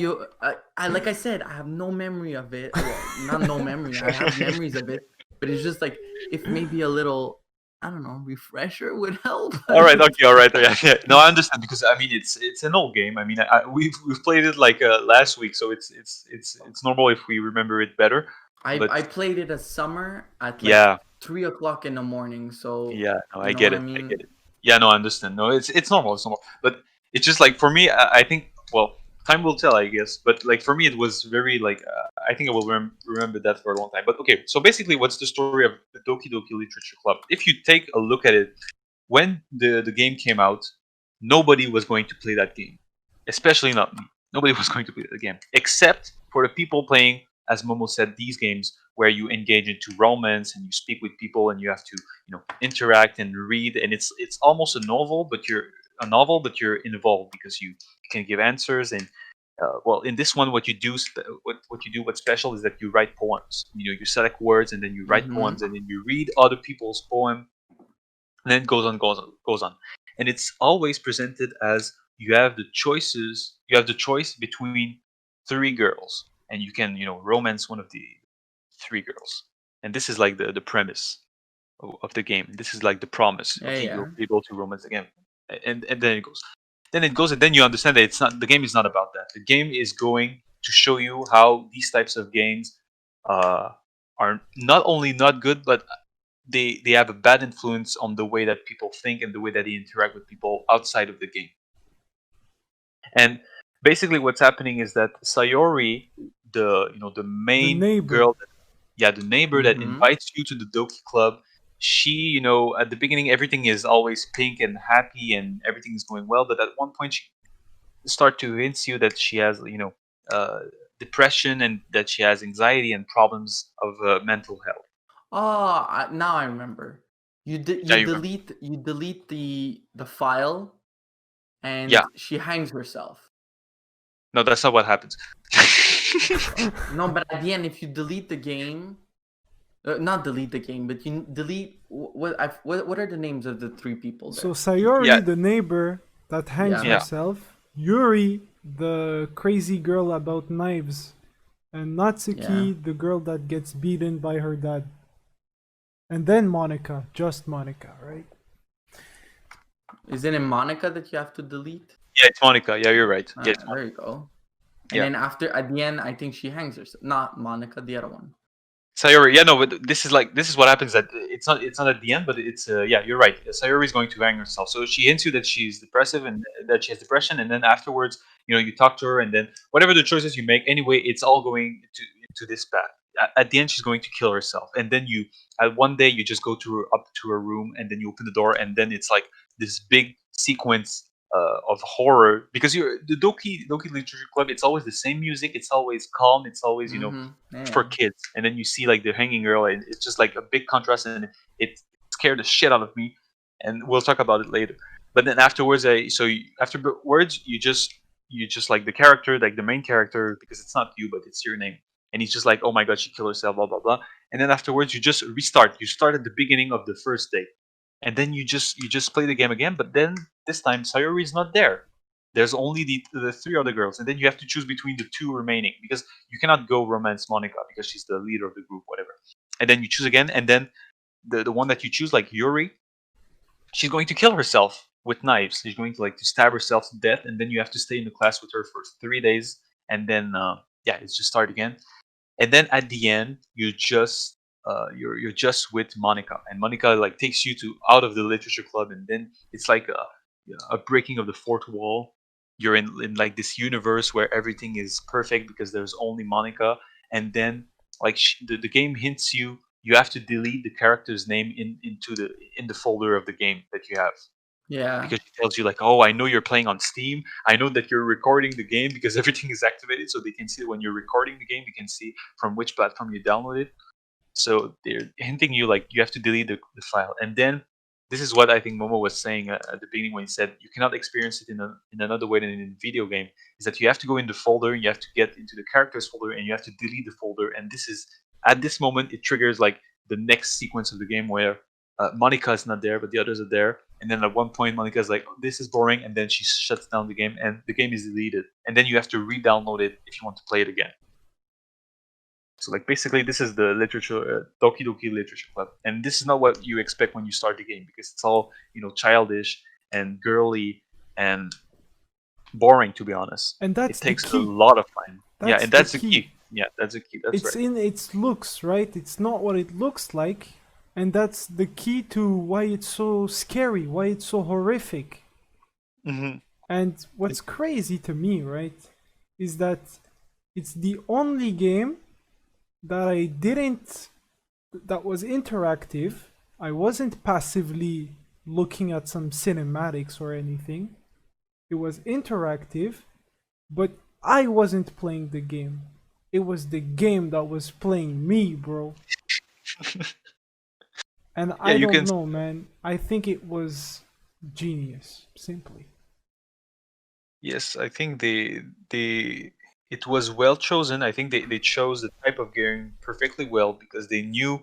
like I said, I have no memory of it. Well, not no memory. I have memories of it, but it's just like if maybe a little, I don't know, refresher would help. all right. Okay. All right. Yeah, yeah. No, I understand because I mean it's an old game. I mean we've played it like last week, so it's normal if we remember it better. But I played it a summer at like yeah, 3 o'clock in the morning. So yeah. No, you I know get what I it. I mean. get it. Yeah. No, I understand. No, it's normal. It's normal. But it's just like for me, I think well, time will tell, I guess. But like for me, it was very like I think I will remember that for a long time. But okay, so basically, what's the story of the Doki Doki Literature Club? If you take a look at it, when the game came out, nobody was going to play that game, especially not me. Nobody was going to play the game except for the people playing, as Momo said, these games where you engage into romance and you speak with people and you have to interact and read, and it's almost a novel, but you're involved because you can give answers and. Well, in this one, what you do, what's special is that you write poems. You select words and then you write Mm-hmm. poems and then you read other people's poem and then it goes on, and it's always presented as you have the choice between three girls, and you can romance one of the three girls, and this is like the premise of the game. This is like the promise. Yeah, Okay, yeah. you'll be able to romance again, and then it goes, and then you understand that it's not the game is not about that. The game is going to show you how these types of games uh, are not only not good, but they have a bad influence on the way that people think and the way that they interact with people outside of the game. And basically, what's happening is that Sayori, the The main neighbor. girl, the neighbor that Mm-hmm. invites you to the Doki Club, she, at the beginning everything is always pink and happy and everything is going well, but at one point she start to hint you that she has, uh, depression and that she has anxiety and problems of mental health. Oh, now I remember. Yeah, you remember? You delete the file and Yeah. she hangs herself. No, that's not what happens. No, but at the end, if you delete the game, not delete the game, but you delete what are the names of the three people So there? Sayori, Yeah. the neighbor that hangs Yeah. Yeah. herself, Yuri, the crazy girl about knives, and Natsuki, Yeah. the girl that gets beaten by her dad. And then Monica, just Monica, right? Is it in Monica that you have to delete? Yeah, it's Monica. Yeah, you're right. Yeah, it's There you go. And Yeah. then after, at the end, I think she hangs herself. Not Monica, the other one. Sayori, yeah, no, but this is what happens. That it's not at the end, but it's yeah, you're right. Sayori is going to hang herself. So she hints you that she's depressive and that she has depression, and then afterwards, you talk to her, and then whatever the choices you make, anyway, it's all going into this path. At the end, she's going to kill herself, and then at one day, you just go up to her room, and then you open the door, and then it's like this big sequence of horror because you're the Doki Literature Club. It's always the same music. It's always calm. It's always for Yeah. kids, and then you see like the hanging girl, and it's just like a big contrast, and it scared the shit out of me. And we'll talk about it later. But then afterwards, afterwards, you just like the character, like the main character, because it's not you, but it's your name, and he's just like, oh my god, she killed herself, blah blah blah. And then afterwards, you just restart. You start at the beginning of the first day, and then you just play the game again. But then this time, Sayori is not there. There's only the three other girls, and then you have to choose between the two remaining because you cannot go romance Monica because she's the leader of the group, whatever. And then you choose again, and then the one that you choose, like Yuri, she's going to kill herself with knives. She's going to like to stab herself to death, and then you have to stay in the class with her for 3 days, and then yeah, it's just start again. And then at the end, you're just with Monica, and Monica like takes you to out of the literature club, and then it's like a breaking of the fourth wall. You're in like this universe where everything is perfect because there's only Monica, and then like the game hints you have to delete the character's name in the folder of the game that you have Yeah. because she tells you like, oh, I know you're playing on Steam. I know that you're recording the game because everything is activated, so they can see when you're recording the game. You can see from which platform you downloaded. So they're hinting you like you have to delete the file, and then this is what I think Momo was saying at the beginning when he said you cannot experience it in another way than in a video game. Is that you have to go in the folder, and you have to get into the characters folder, and you have to delete the folder. And this is at this moment it triggers like the next sequence of the game where Monica is not there, but the others are there. And then at one point, Monica is like, oh, "This is boring," and then she shuts down the game, and the game is deleted. And then you have to re-download it if you want to play it again. So like basically, this is the literature Doki Doki Literature Club, and this is not what you expect when you start the game because it's all childish and girly and boring, to be honest. And that's It takes the a key. lot of time. Yeah, That's and that's the the key. key. Yeah, that's the key. That's It's right. in its looks, right? It's not what it looks like. And that's the key to why it's so scary, why it's so horrific. Hmm. And what's crazy to me, right, is that it's the only game that that was interactive. I wasn't passively looking at some cinematics or anything. It was interactive, but I wasn't playing the game. It was the game that was playing me, bro. And Yeah, I you don't can. know, man. I think it was genius, simply. Yes, I think it was well chosen. I think they chose the type of game perfectly well because they knew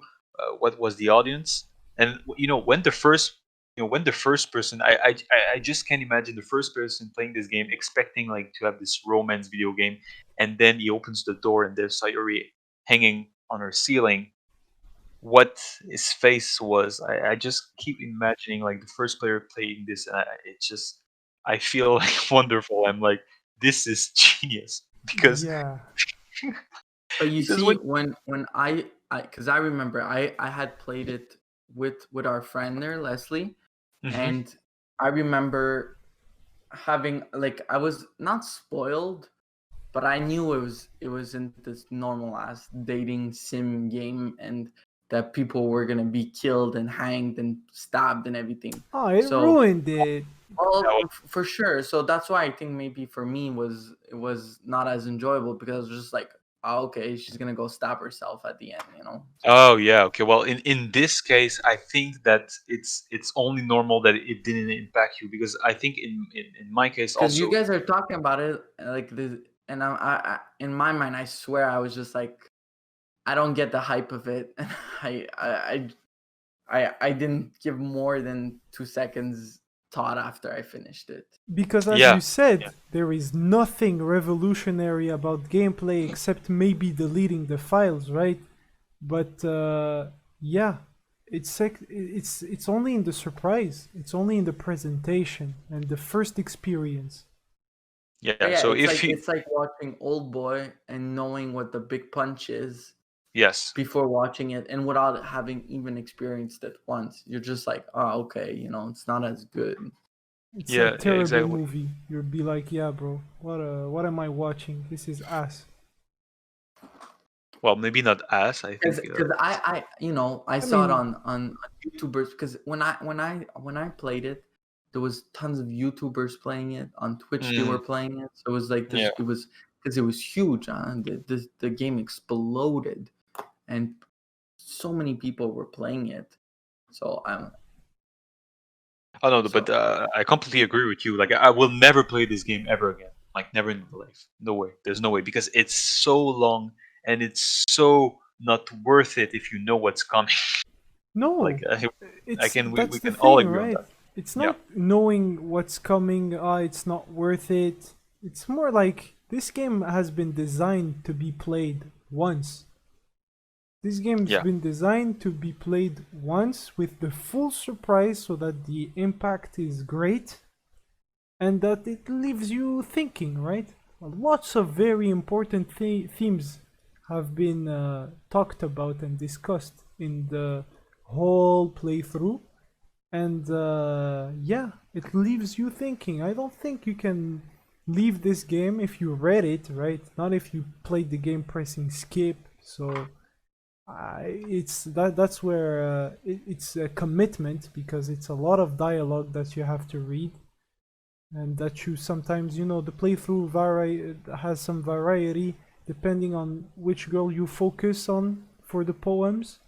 what was the audience. And when the first person, I just can't imagine the first person playing this game expecting like to have this romance video game, and then he opens the door and there's Sayori hanging on her ceiling. What his face was, I just keep imagining like the first player playing this, and I feel like wonderful. I'm like, this is genius because Yeah. But you because see, when when I because I remember I had played it with our friend there, Leslie, Mhm. and I remember having like I was not spoiled, but I knew it wasn't this normal ass dating sim game and that people were gonna be killed and hanged and stabbed and everything. Oh, it So ruined it. well, for sure. So that's why I think maybe for me it was not as enjoyable because I was just like oh, okay, she's gonna go stab herself at the end, Oh yeah, okay. Well, in this case, I think that it's only normal that it didn't impact you, because I think in my case Because you also. guys are talking about it like this, and in my mind, I swear I was just like, I don't get the hype of it. I didn't give more than 2 seconds thought after I finished it. Because as Yeah, you said, yeah, there is nothing revolutionary about gameplay except maybe deleting the files, right? But yeah, it's only in the surprise. It's only in the presentation and the first experience. yeah. Yeah, So if you, it's like watching Old Boy and knowing what the big punch is yes, before watching it, and without having even experienced it once. You're just like, oh, okay, it's not as good. It's a yeah, yeah, terrible exactly. movie. You'd be like, yeah, bro, what am I watching? This is ass. Well, maybe not as I think. Because I I saw it mean, on YouTubers, because when I played it, there was tons of YouTubers playing it on Twitch. They Mm, were playing it, so it was like yeah. this. It was because it was huge. The game exploded, and so many people were playing it. So Oh no, but so I completely agree with you. Like I will never play this game ever again. Like never in my life. No way. There's no way, because it's so long and it's so not worth it if you know what's coming. no, Like I it's can we that's the can all thing, agree on right? that. It's Yeah. not knowing what's coming. It's not worth it. It's more like this game has been designed to be played once. This game's Yeah. been designed to be played once with the full surprise so that the impact is great and that it leaves you thinking, right? Lots of very important themes have been talked about and discussed in the whole playthrough. And yeah, it leaves you thinking. I don't think you can leave this game if you read it, right? Not if you played the game pressing skip. So it's that's where it's a commitment because it's a lot of dialogue that you have to read and that you sometimes the playthrough has some variety depending on which girl you focus on for the poems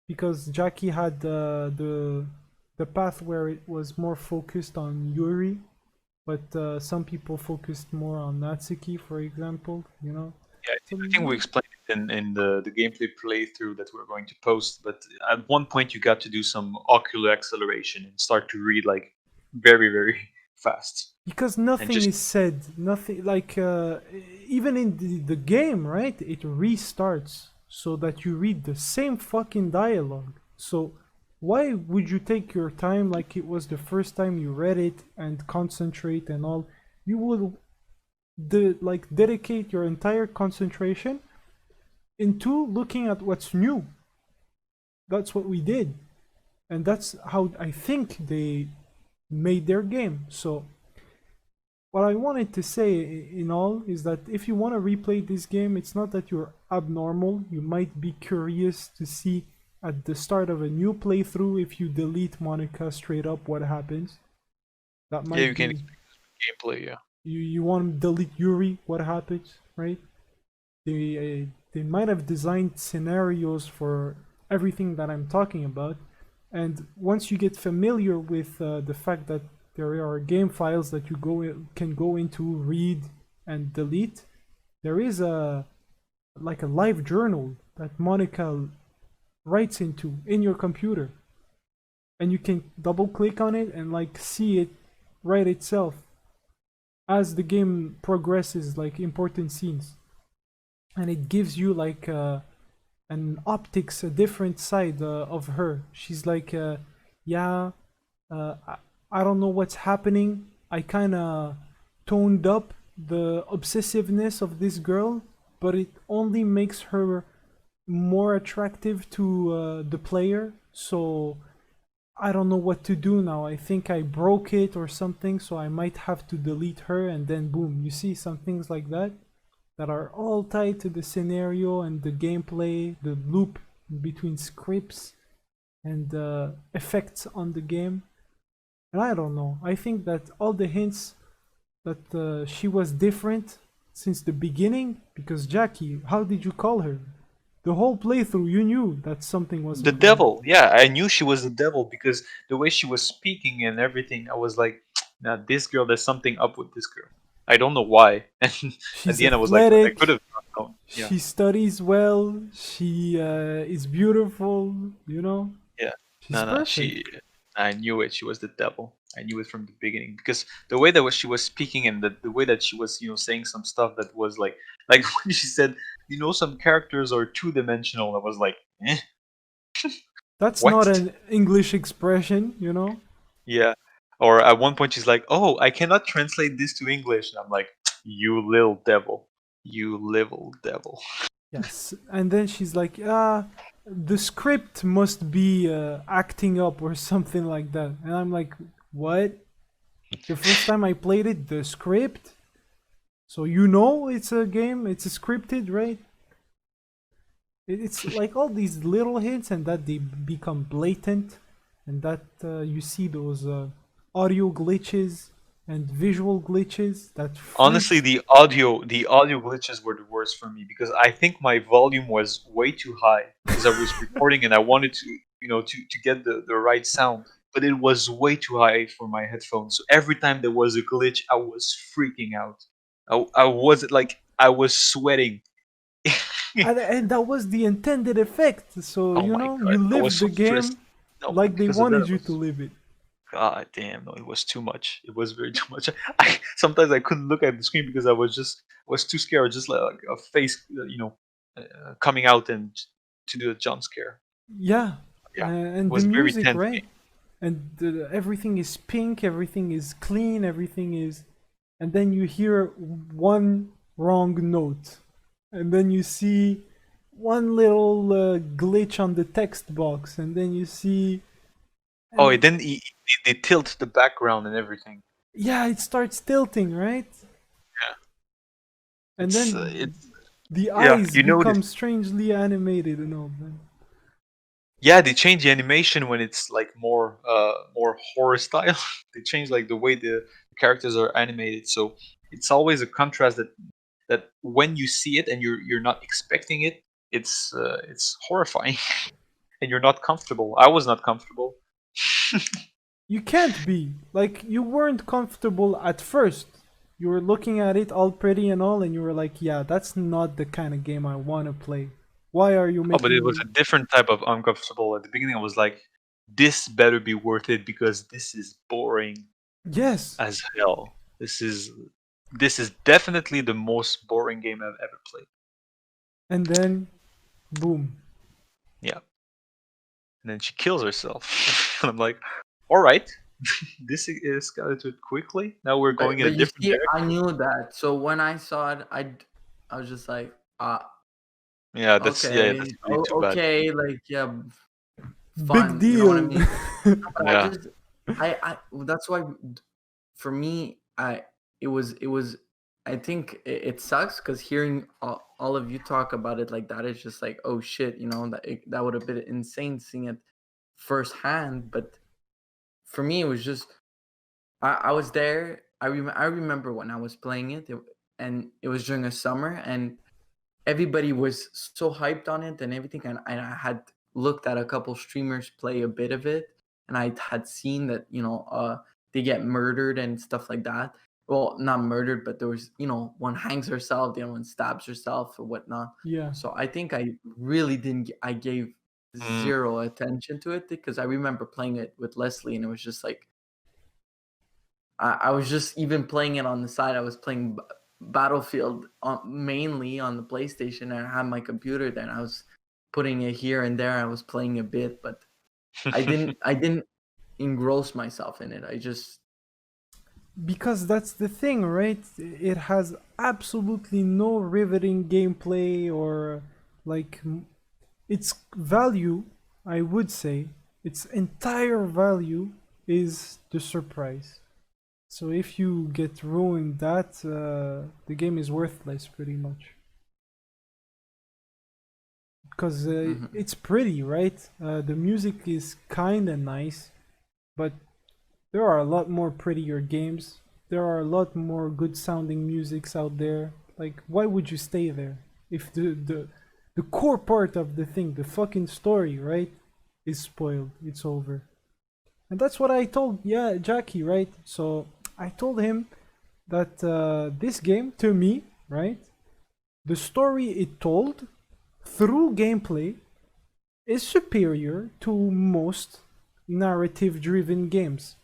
because Jacky had the path where it was more focused on Yuri, but some people focused more on Natsuki, for example. Yeah, So I think we explained it in the gameplay playthrough that we're going to post. But at one point, you got to do some ocular acceleration and start to read like very very fast, because and nothing just is said, nothing like even in the game, right? It restarts so that you read the same fucking dialogue. So why would you take your time like it was the first time you read it and concentrate and all? You would dedicate your entire concentration into looking at what's new. That's what we did, and that's how I think they made their game. So what I wanted to say in all is that if you want to replay this game, it's not that you're abnormal. You might be curious to see at the start of a new playthrough if you delete Monica straight up what happens. That yeah, you might can be experience gameplay. Yeah. you want to delete Yuri, what happens, right? They might have designed scenarios for everything that I'm talking about, and once you get familiar with the fact that there are game files that you can go into, read, and delete, there is a live journal that Monica writes into in your computer, and you can double click on it and see it write itself as the game progresses, like important scenes, and it gives you an optics, a different side of her. She's like, yeah, I don't know what's happening. I kind of toned up the obsessiveness of this girl, but it only makes her more attractive to the player. So I don't know what to do now. I think I broke it or something, so I might have to delete her, and then boom, you see some things like that that are all tied to the scenario and the gameplay, the loop between scripts and effects on the game. And I don't know. I think that all the hints that she was different since the beginning? Because Jacky, how did you call her? The whole playthrough, you knew that something The wasn't right. devil, yeah, I knew she was the devil because the way she was speaking and everything, I was like, now this girl, there's something up with this girl. I don't know why. And at She's the end, I was like, I could athletic. have not known. Yeah, She studies well. She is beautiful. You know, yeah. she's No, no, perfect. I knew it. She was the devil. I knew it from the beginning because the way that she was speaking and the way that she was, saying some stuff that was like when she said, some characters are two-dimensional. I was like, That's not what? an English expression, you know. Yeah. Or at one point she's like, "Oh, I cannot translate this to English." And I'm like, "You little devil. You little devil." Yes, and then she's like, the script must be acting up or something like that. And I'm like, what? The first time I played it, the script? So you know it's a game, it's scripted, right? It's like all these little hints and that they become blatant and that you see those audio glitches and visual glitches that Honestly, freaks. the audio glitches were the worst for me because I think my volume was way too high because I was recording and I wanted to, to get the right sound, but it was way too high for my headphones. So every time there was a glitch, I was freaking out. I was like I was sweating. And that was the intended effect. So, Oh you my know, god, you I was live so the stressed. game No, like they because of that, wanted I you to was. live it. God damn, no, it was too much. It was very too much. Sometimes I couldn't look at the screen because I was too scared. Just like a face, coming out and to do a jump scare. Yeah, Yeah, it and the was very music, tense right? game. And everything is pink, everything is clean, everything is. And then you hear one wrong note. And then you see one little glitch on the text box. And then you see. Oh, it And then they tilt the background and everything. yeah, it starts tilting, right? Yeah, And then it's the yeah. eyes You notice. become strangely animated and all that. Yeah, they change the animation when it's like more horror style. They change like the way the characters are animated. So it's always a contrast that when you see it and you're not expecting it, it's horrifying and you're not comfortable. I was not comfortable. You can't be. Like, you weren't comfortable at first. You were looking at it all pretty and all, and you were like, yeah, that's not the kind of game I want to play. Why are you Oh, but it making was me. a different type of uncomfortable. At the beginning, I was like, this better be worth it because this is boring Yes. as hell. This is definitely the most boring game I've ever played. And then, boom. Yeah. And then she kills herself. And I'm like, all right, this escalated quickly. Now we're going in a But you different see, I direction. knew that. So when I saw it, I was just like, Yeah, that's okay, really too bad. okay, like yeah, Big fun. You know what I deal. mean? But I Yeah. just, I that's why for me, it was. I think it sucks because hearing all of you talk about it like that is just like, oh shit, that would have been insane seeing it firsthand. But for me, it was just I was there. I remember when I was playing it, and it was during a summer, and everybody was so hyped on it and everything. And I had looked at a couple streamers play a bit of it, and I had seen that they get murdered and stuff like that. Well, not murdered, but there was one hangs herself, the other one stabs herself or whatnot. Yeah. So I think I really didn't. I gave Mm. zero attention to it because I remember playing it with Leslie, and it was just like I was just even playing it on the side. I was playing Battlefield mainly on the PlayStation, and I had my computer there. And I was putting it here and there. I was playing a bit, but I didn't engross myself in it. I just Because that's the thing, right? It has absolutely no riveting gameplay or like its value, I would say, its entire value is the surprise. So if you get ruined that, the game is worthless pretty much. Because mhm. it's pretty, right? The music is kind of nice, but there are a lot more prettier games. There are a lot more good sounding musics out there. Like, why would you stay there if the core part of the thing, the fucking story, right, is spoiled? It's over. And that's what I told, yeah, Jacky, right? So I told him that this game, to me, right, the story it told through gameplay is superior to most narrative driven games.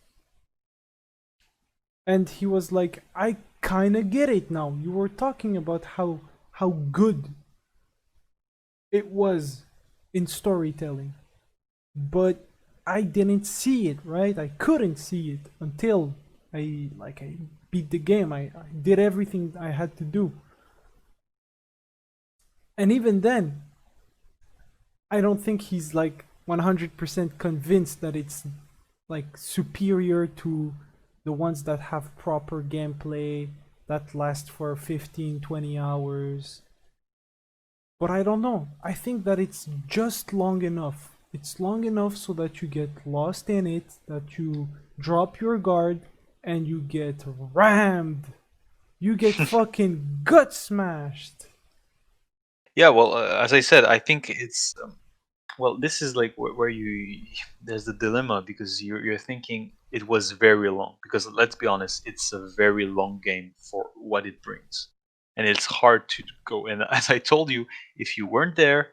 And he was like, I kind of get it now. You were talking about how good it was in storytelling, but I didn't see it, right? I couldn't see it until I beat the game. I did everything I had to do. And even then, I don't think he's like 100% convinced that it's like superior to the ones that have proper gameplay that last for 15, 20 hours. But I don't know. I think that it's just long enough. It's long enough so that you get lost in it, that you drop your guard, and you get rammed. You get fucking gut smashed. Yeah, well, as I said, I think it's well. This is like where you there's the dilemma because you're thinking it was very long. Because let's be honest, it's a very long game for what it brings, and it's hard to go. And as I told you, if you weren't there,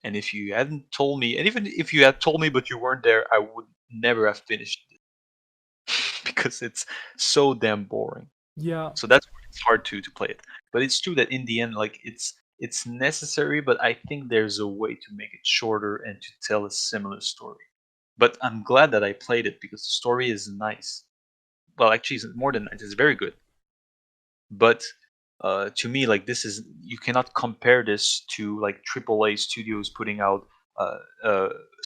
and if you hadn't told me, and even if you had told me but you weren't there, I would never have finished it because it's so damn boring. Yeah, So that's why it's hard to play it. But it's true that in the end, like it's necessary, but I think there's a way to make it shorter and to tell a similar story. But I'm glad that I played it because the story is nice. Well, actually, it's more than nice. It's very good. But to me, like this is you cannot compare this to like AAA studios putting out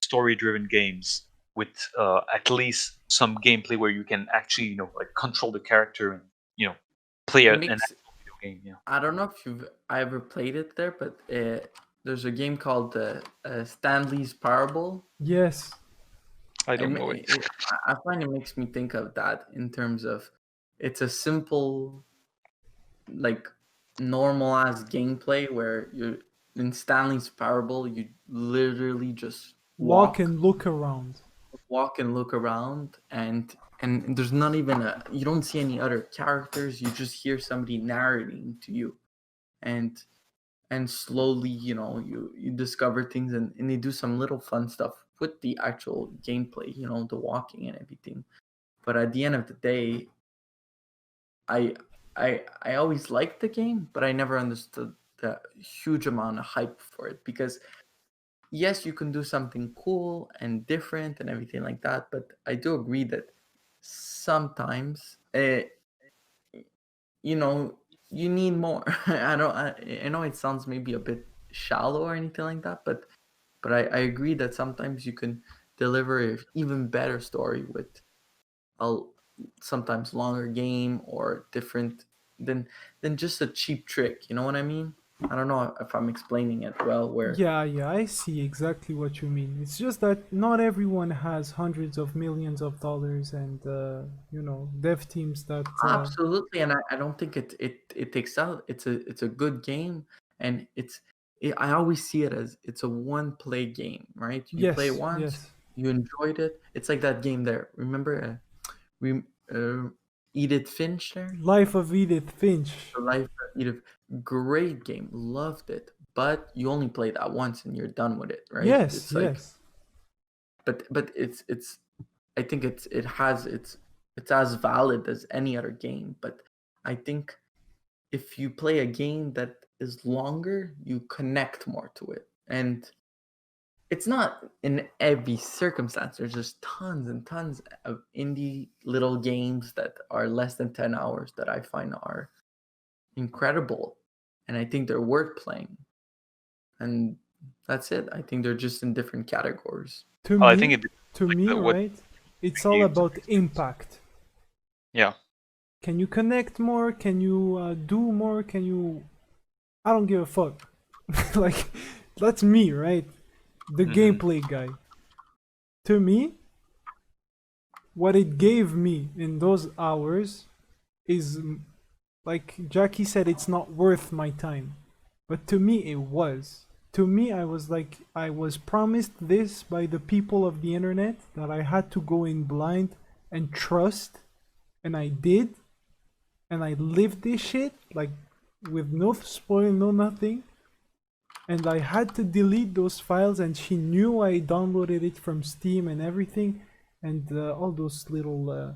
story-driven games with at least some gameplay where you can actually like control the character and play It an makes. actual video game. Yeah, I don't know if you've ever played it there, but there's a game called Stanley's Parable. yes. I don't know it. I find it makes me think of that in terms of it's a simple, like normal ass gameplay where you're in Stanley's Parable. You literally just Walk and look around. walk and look around, and there's not even you don't see any other characters. You just hear somebody narrating to you, and slowly you discover things, and they do some little fun stuff with the actual gameplay, the walking and everything. But at the end of the day, i I always liked the game, but I never understood the huge amount of hype for it, because yes, you can do something cool and different and everything like that, but I do agree that sometimes you know you need more. I know it sounds maybe a bit shallow or anything like that, but I agree that sometimes you can deliver an even better story with a sometimes longer game or different than just a cheap trick. You know what I mean? I don't know if I'm explaining it well. Where Yeah, yeah, I see exactly what you mean. It's just that not everyone has hundreds of millions of dollars and dev teams that absolutely, and I don't think it takes out. It's a good game, and I always see it as it's a one play game, right? You play it yes, once, yes. you enjoyed it. It's like that game there. Remember, we Edith Finch there. Life of Edith Finch. The Life of Edith, great game, loved it. But you only play that once and you're done with it, right? Yes, It's like, yes. but it's I think it's as valid as any other game. But I think if you play a game that is longer, you connect more to it. And it's not in every circumstance. There's just tons and tons of indie little games that are less than 10 hours that I find are incredible. And I think they're worth playing. And that's it. I think they're just in different categories. To Well, I think me, it to like me, what right? It's all games. about impact. Yeah, Can you connect more? Can you do more? Can you? I don't give a fuck. Like, that's me, right? The gameplay guy. To me, what it gave me in those hours is like Jacky said, it's not worth my time. But to me, it was. To me, I was like, I was promised this by the people of the internet that I had to go in blind and trust, and I did, and I lived this shit like with no spoil, no nothing. And I had to delete those files, and she knew I downloaded it from Steam and everything, and all those little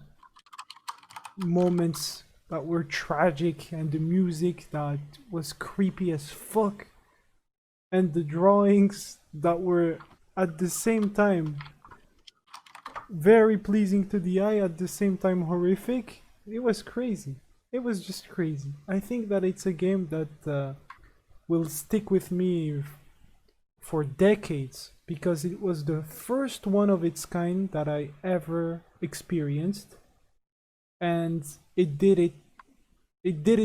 moments that were tragic, and the music that was creepy as fuck, and the drawings that were at the same time very pleasing to the eye, at the same time horrific. It was crazy. It was just crazy. I think that it's a game that will stick with me for decades because it was the first one of its kind that I ever experienced, and it did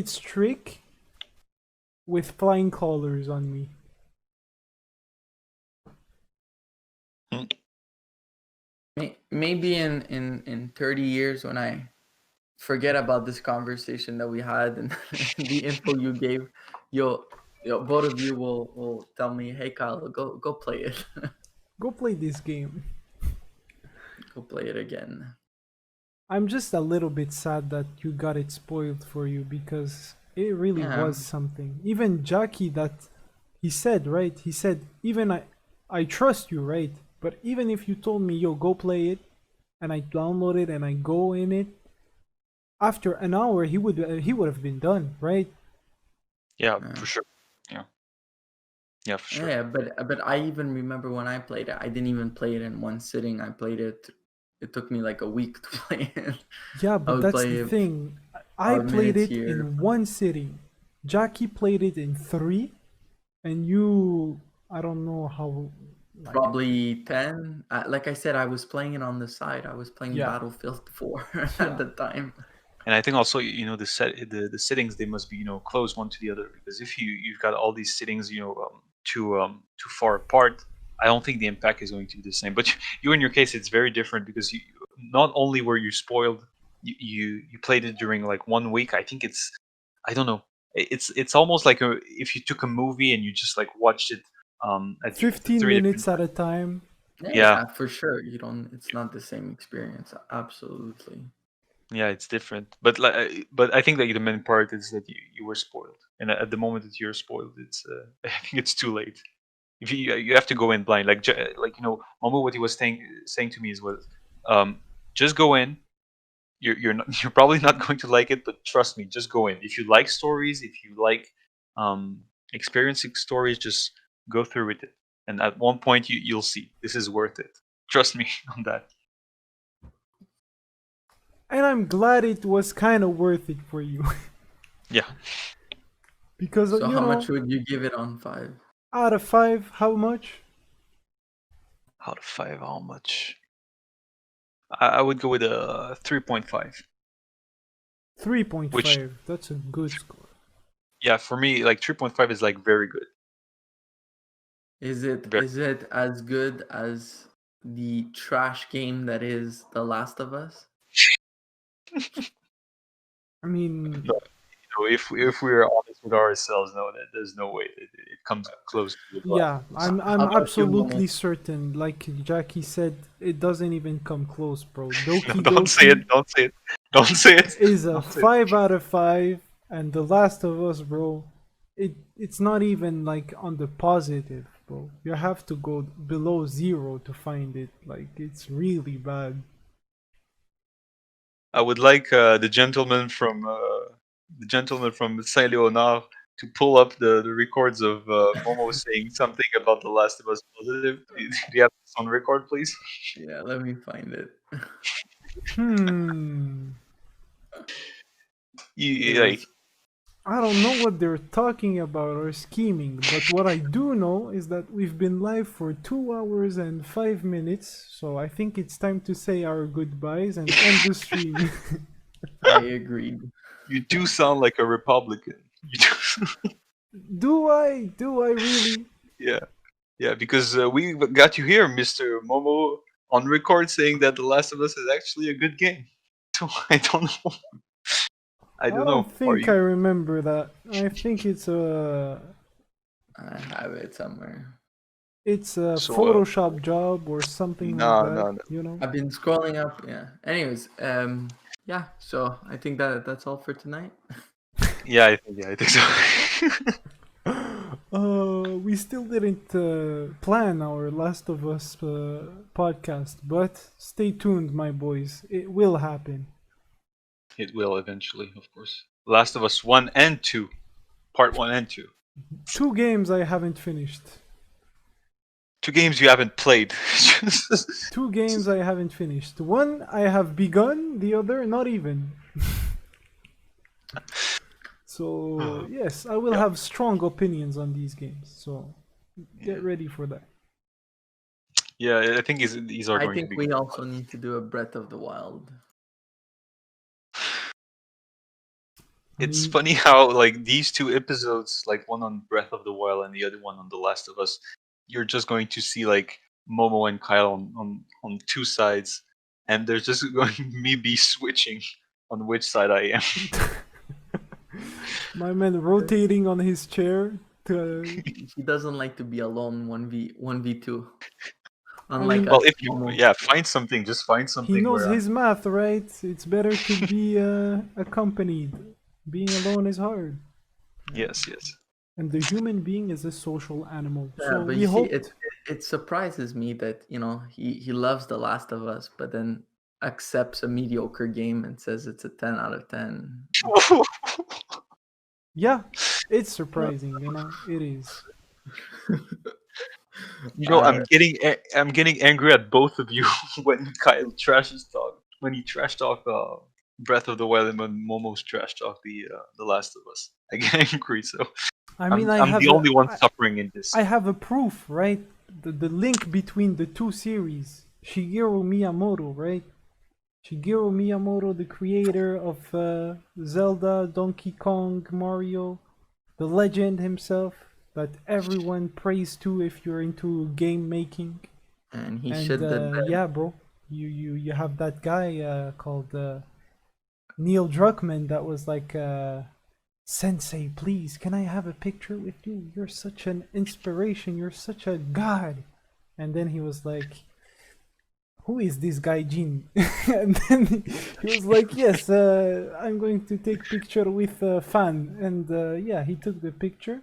its trick with flying colors on me. Maybe in 30 years when I forget about this conversation that we had and the info you gave, both of you will tell me, hey Kyle, go play it. Go play this game. Go play it again. I'm just a little bit sad that you got it spoiled for you because it really was something. Even Jacky, that he said, right? He said, even I trust you, right? But even if you told me, yo, go play it, and I download it and I go in it, after an hour he would have been done, right? Yeah, for sure. Yeah, for sure. Yeah, but I even remember when I played it, I didn't even play it in one sitting. I played it. It took me like a week to play it. Yeah, but that's the thing. I played it in one sitting. Jacky played it in 3, and you, I don't know how. Like, probably 10. Like I said, I was playing it on the side. I was playing Battlefield 4 at the time. And I think also, the settings, they must be, close one to the other, because if you've got all these settings, too far apart, I don't think the impact is going to be the same. But you in your case, it's very different because you not only were you spoiled, you played it during like 1 week. I think I don't know. It's almost like if you took a movie and you just like watched it at 15 minutes at a time. Yeah, for sure. It's not the same experience. Absolutely. Yeah, it's different, but I think that the main part is that you were spoiled, and at the moment that you're spoiled, it's I think it's too late. If you have to go in blind, like Momo, what he was saying to me is just go in. You're not, you're probably not going to like it, but trust me, just go in. If you like stories, if you like experiencing stories, just go through with it, and at one point you'll see this is worth it. Trust me on that. And I'm glad it was kind of worth it for you. Yeah. Because so how much would you give it on 5? Out of 5, how much? Out of 5, how much? I would go with a 3.5. 3.5. Which, that's a good score. Yeah, for me, like 3.5 is like very good. Is it as good as the trash game that is The Last of Us? I mean, no, if we're honest with ourselves, no, there's no way it comes close to the yeah, I'm absolutely certain. Like Jacky said, it doesn't even come close, bro. Doki Don't Doki say it. Don't say it. Don't say it. Is a 5 out of 5, and The Last of Us, bro. It's not even like on the positive, bro. You have to go below 0 to find it. Like, it's really bad. I would like the gentleman from Saint Leonard to pull up the records of Momo saying something about The Last of Us positive. Do you have this on record, please? Yeah, let me find it. I don't know what they're talking about or scheming, but what I do know is that we've been live for 2 hours and 5 minutes, so I think it's time to say our goodbyes and end the stream. I agreed. You do sound like a Republican. Do I? Do I really? Yeah, because we got you here, Mr. Momo, on record saying that The Last of Us is actually a good game. So I don't know. I don't don't know. think I remember that. I think it's a I have it somewhere. So, Photoshop job or something like that. no. You know. I've been scrolling up. Yeah. Anyways, yeah. So I think that's all for tonight. Yeah, I think so. We still didn't plan our Last of Us podcast, but stay tuned, my boys. It will happen. It will eventually, of course. Last of Us 1 and 2. Part 1 and 2. 2 games I haven't finished. 2 games you haven't played. 2 games I haven't finished. One I have begun, the other not even. So, yes, I will Yeah. have strong opinions on these games. So, get ready for that. Yeah, I think these are I going to think be we good. also need to do a Breath of the Wild. It's mean- funny how like these 2 episodes, like one on Breath of the Wild and the other one on The Last of Us, you're just going to see like Momo and Kyle on 2 sides, and there's just going to me be switching on which side I am. My man rotating on his chair to. He doesn't like to be alone 1v2. I Unlike mean, Well, us, if you Momo. find something, just find he something knows where his math, right? It's better to be accompanied. Being alone is hard. yes. And the human being is a social animal. Yeah, So but we you see, hope. it surprises me that he loves The Last of Us, but then accepts a mediocre game and says it's a 10 out of 10. Yeah, it's surprising, it is. I'm getting angry at both of you when Kyle trashes talk when he trash talk Breath of the Wild and when Momo's trash talk the Last of Us. I get angry, so I mean, I'm the only one suffering in this. I have a proof, right? The link between the 2 series. Shigeru Miyamoto, right? Shigeru Miyamoto, the creator of Zelda, Donkey Kong, Mario, the legend himself that everyone prays to if you're into game making. And he And shit the bed. yeah, bro, you have that guy called Neil Druckmann that was like, Sensei, please, can I have a picture with you? You're such an inspiration. You're such a god. And then he was like, who is this guy Jin? And then he was like, yes, I'm going to take picture with a fan. And yeah, he took the picture.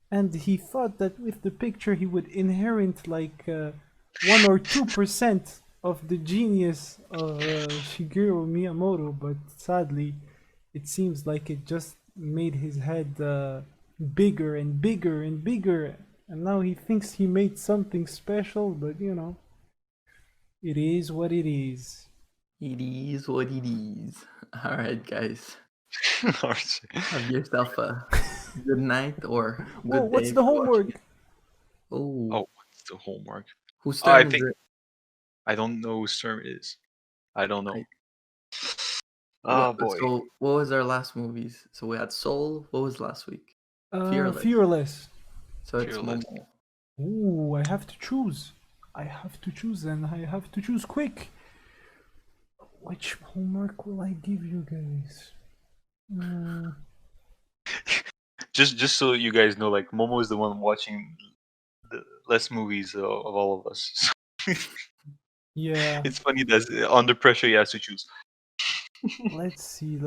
And he thought that with the picture he would inherit like 1 or 2% of the genius of Shigeru Miyamoto, but sadly, it seems like it just made his head bigger and bigger and bigger, and now he thinks he made something special, but it is what it is. It is what it is. All right, guys. Alright. Have yourself a good night or good Whoa, what's day the if you're homework? watching. Oh, Oh, what's the homework? whose I turn is think it? I don't know whose term it is. I don't know. I- Oh boy. So, what was our last movies? So we had Soul. What was last week? Fearless. Fearless. So it's Fearless. Momo. Ooh, I have to choose. I have to choose, and I have to choose quick. Which homework will I give you guys? Just so you guys know, like Momo is the one watching the less movies of all of us. Yeah. It's funny that under pressure he has to choose. Let's see.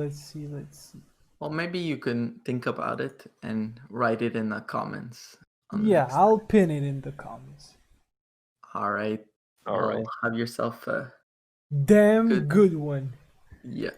Well, maybe you can think about it and write it in the comments. on the Yeah, next- I'll pin it in the comments. All right. All right. Have yourself a Damn Good. good one. yeah.